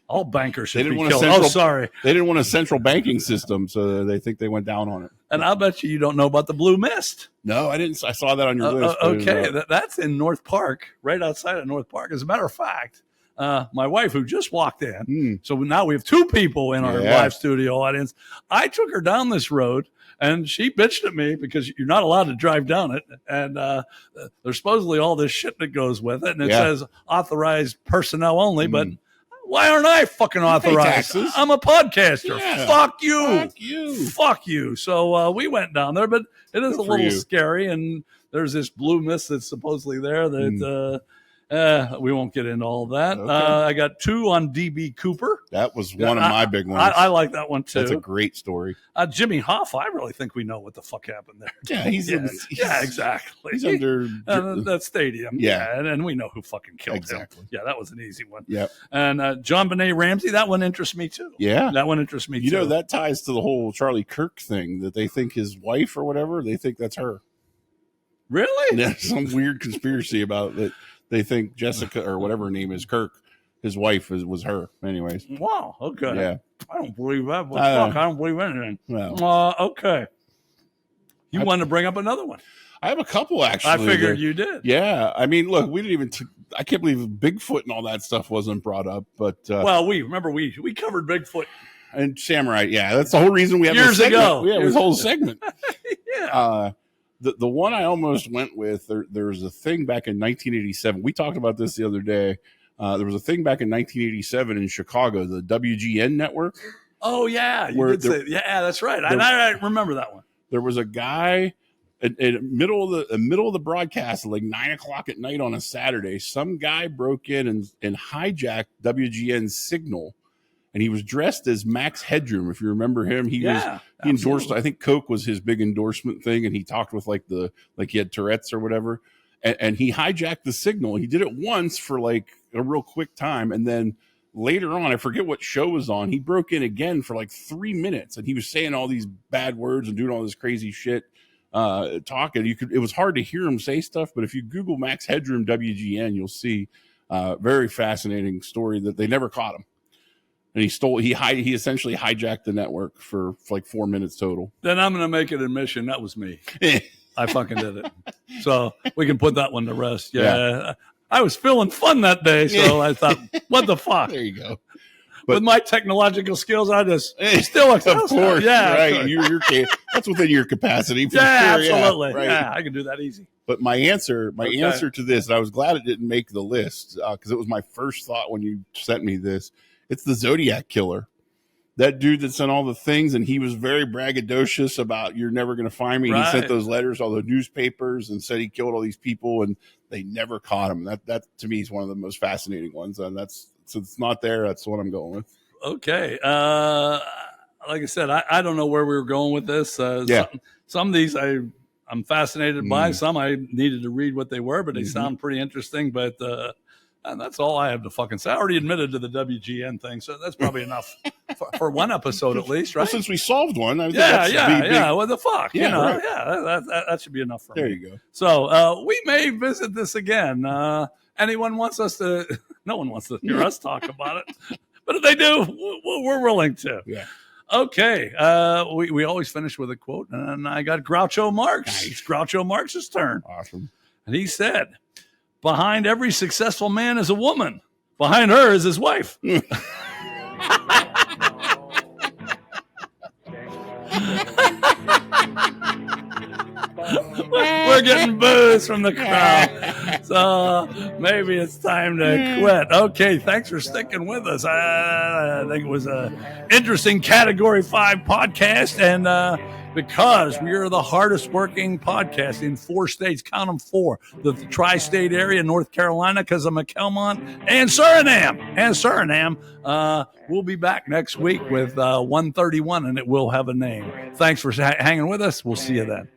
All bankers should be killed. Sorry. They didn't want a central banking system, so they think they went down on it. And I'll bet you don't know about the Blue Mist. No, I didn't. I saw that on your list. Okay, that's in North Park, right outside of North Park. As a matter of fact, my wife, who just walked in, so now we have two people in our live studio audience. I took her down this road, and she bitched at me because you're not allowed to drive down it. And there's supposedly all this shit that goes with it, and it says authorized personnel only, but... Why aren't I fucking authorized? I'm a podcaster. Yeah. Fuck you. Fuck you. So we went down there, but it is a little scary. And there's this blue mist that's supposedly there that we won't get into all that. Okay. I got two on DB Cooper. That was one of my big ones. I like that one too. That's a great story. Jimmy Hoffa, I really think we know what the fuck happened there. Yeah, he's exactly. He's under that stadium. Yeah, and we know who fucking killed him. Yeah, that was an easy one. Yep. And John Benet Ramsey, that one interests me too. Yeah, that one interests me too. You know, that ties to the whole Charlie Kirk thing that they think his wife or whatever, they think that's her. Really? There's some weird conspiracy about that. They think Jessica or whatever her name is, Kirk, his wife was her. Anyways. Wow. Okay. Yeah. I don't believe that. Well, fuck, I don't believe anything. No. Okay. You wanted to bring up another one. I have a couple, actually. I figured you did. Yeah. I mean, look, we didn't even I can't believe Bigfoot and all that stuff wasn't brought up. But well, we covered Bigfoot. And Samurai. Yeah. That's the whole reason we have years ago. Yeah, this whole segment. Yeah. The one I almost went with, there was a thing back in 1987. We talked about this the other day. There was a thing back in 1987 in Chicago, the WGN network. Oh, yeah. You did say, yeah, that's right. I remember that one. There was a guy in the middle of the broadcast, like 9:00 at night on a Saturday. Some guy broke in and hijacked WGN's signal. And he was dressed as Max Headroom, if you remember him. He endorsed, I think Coke was his big endorsement thing, and he talked with like he had Tourette's or whatever. And he hijacked the signal. He did it once for like a real quick time, and then later on, I forget what show was on, he broke in again for like 3 minutes, and he was saying all these bad words and doing all this crazy shit, talking. It was hard to hear him say stuff, but if you Google Max Headroom WGN, you'll see very fascinating story that they never caught him. And he essentially hijacked the network for like 4 minutes total. Then I'm going to make an admission. That was me. I fucking did it. So we can put that one to rest. Yeah. I was feeling fun that day. So I thought, what the fuck? There you go. But with my technological skills, I just still of course. Yeah. Right. You're that's within your capacity. For yeah, sure. absolutely. Yeah, right. Yeah, I can do that easy. But my answer to this, and I was glad it didn't make the list because it was my first thought when you sent me this, It's the Zodiac killer. That dude that sent all the things, and he was very braggadocious about you're never going to find me. Right. He sent those letters, all the newspapers, and said he killed all these people, and they never caught him. That to me is one of the most fascinating ones, and that's since it's not there. That's what I'm going with. Okay. Like I said, I don't know where we were going with this. Some of these I'm fascinated by. Some I needed to read what they were, but they sound pretty interesting. But and that's all I have to fucking say. I already admitted to the WGN thing, so that's probably enough for one episode at least, right? Well, since we solved one, I think yeah. What the fuck? Yeah, you know, right. that should be enough for me. There you go. So we may visit this again. Anyone wants us to? No one wants to hear us talk about it, but if they do, we're willing to. Yeah. Okay. We always finish with a quote, and I got Groucho Marx. Nice. It's Groucho Marx's turn. Awesome. And he said, behind every successful man is a woman. Behind her is his wife. We're getting boos from the crowd. So maybe it's time to quit. Okay, thanks for sticking with us. I think it was an interesting Category 5 podcast. And because we are the hardest working podcast in 4 states, count them 4, the tri-state area, North Carolina, because of McElmont, and Suriname. We'll be back next week with 131, and it will have a name. Thanks for hanging with us. We'll see you then.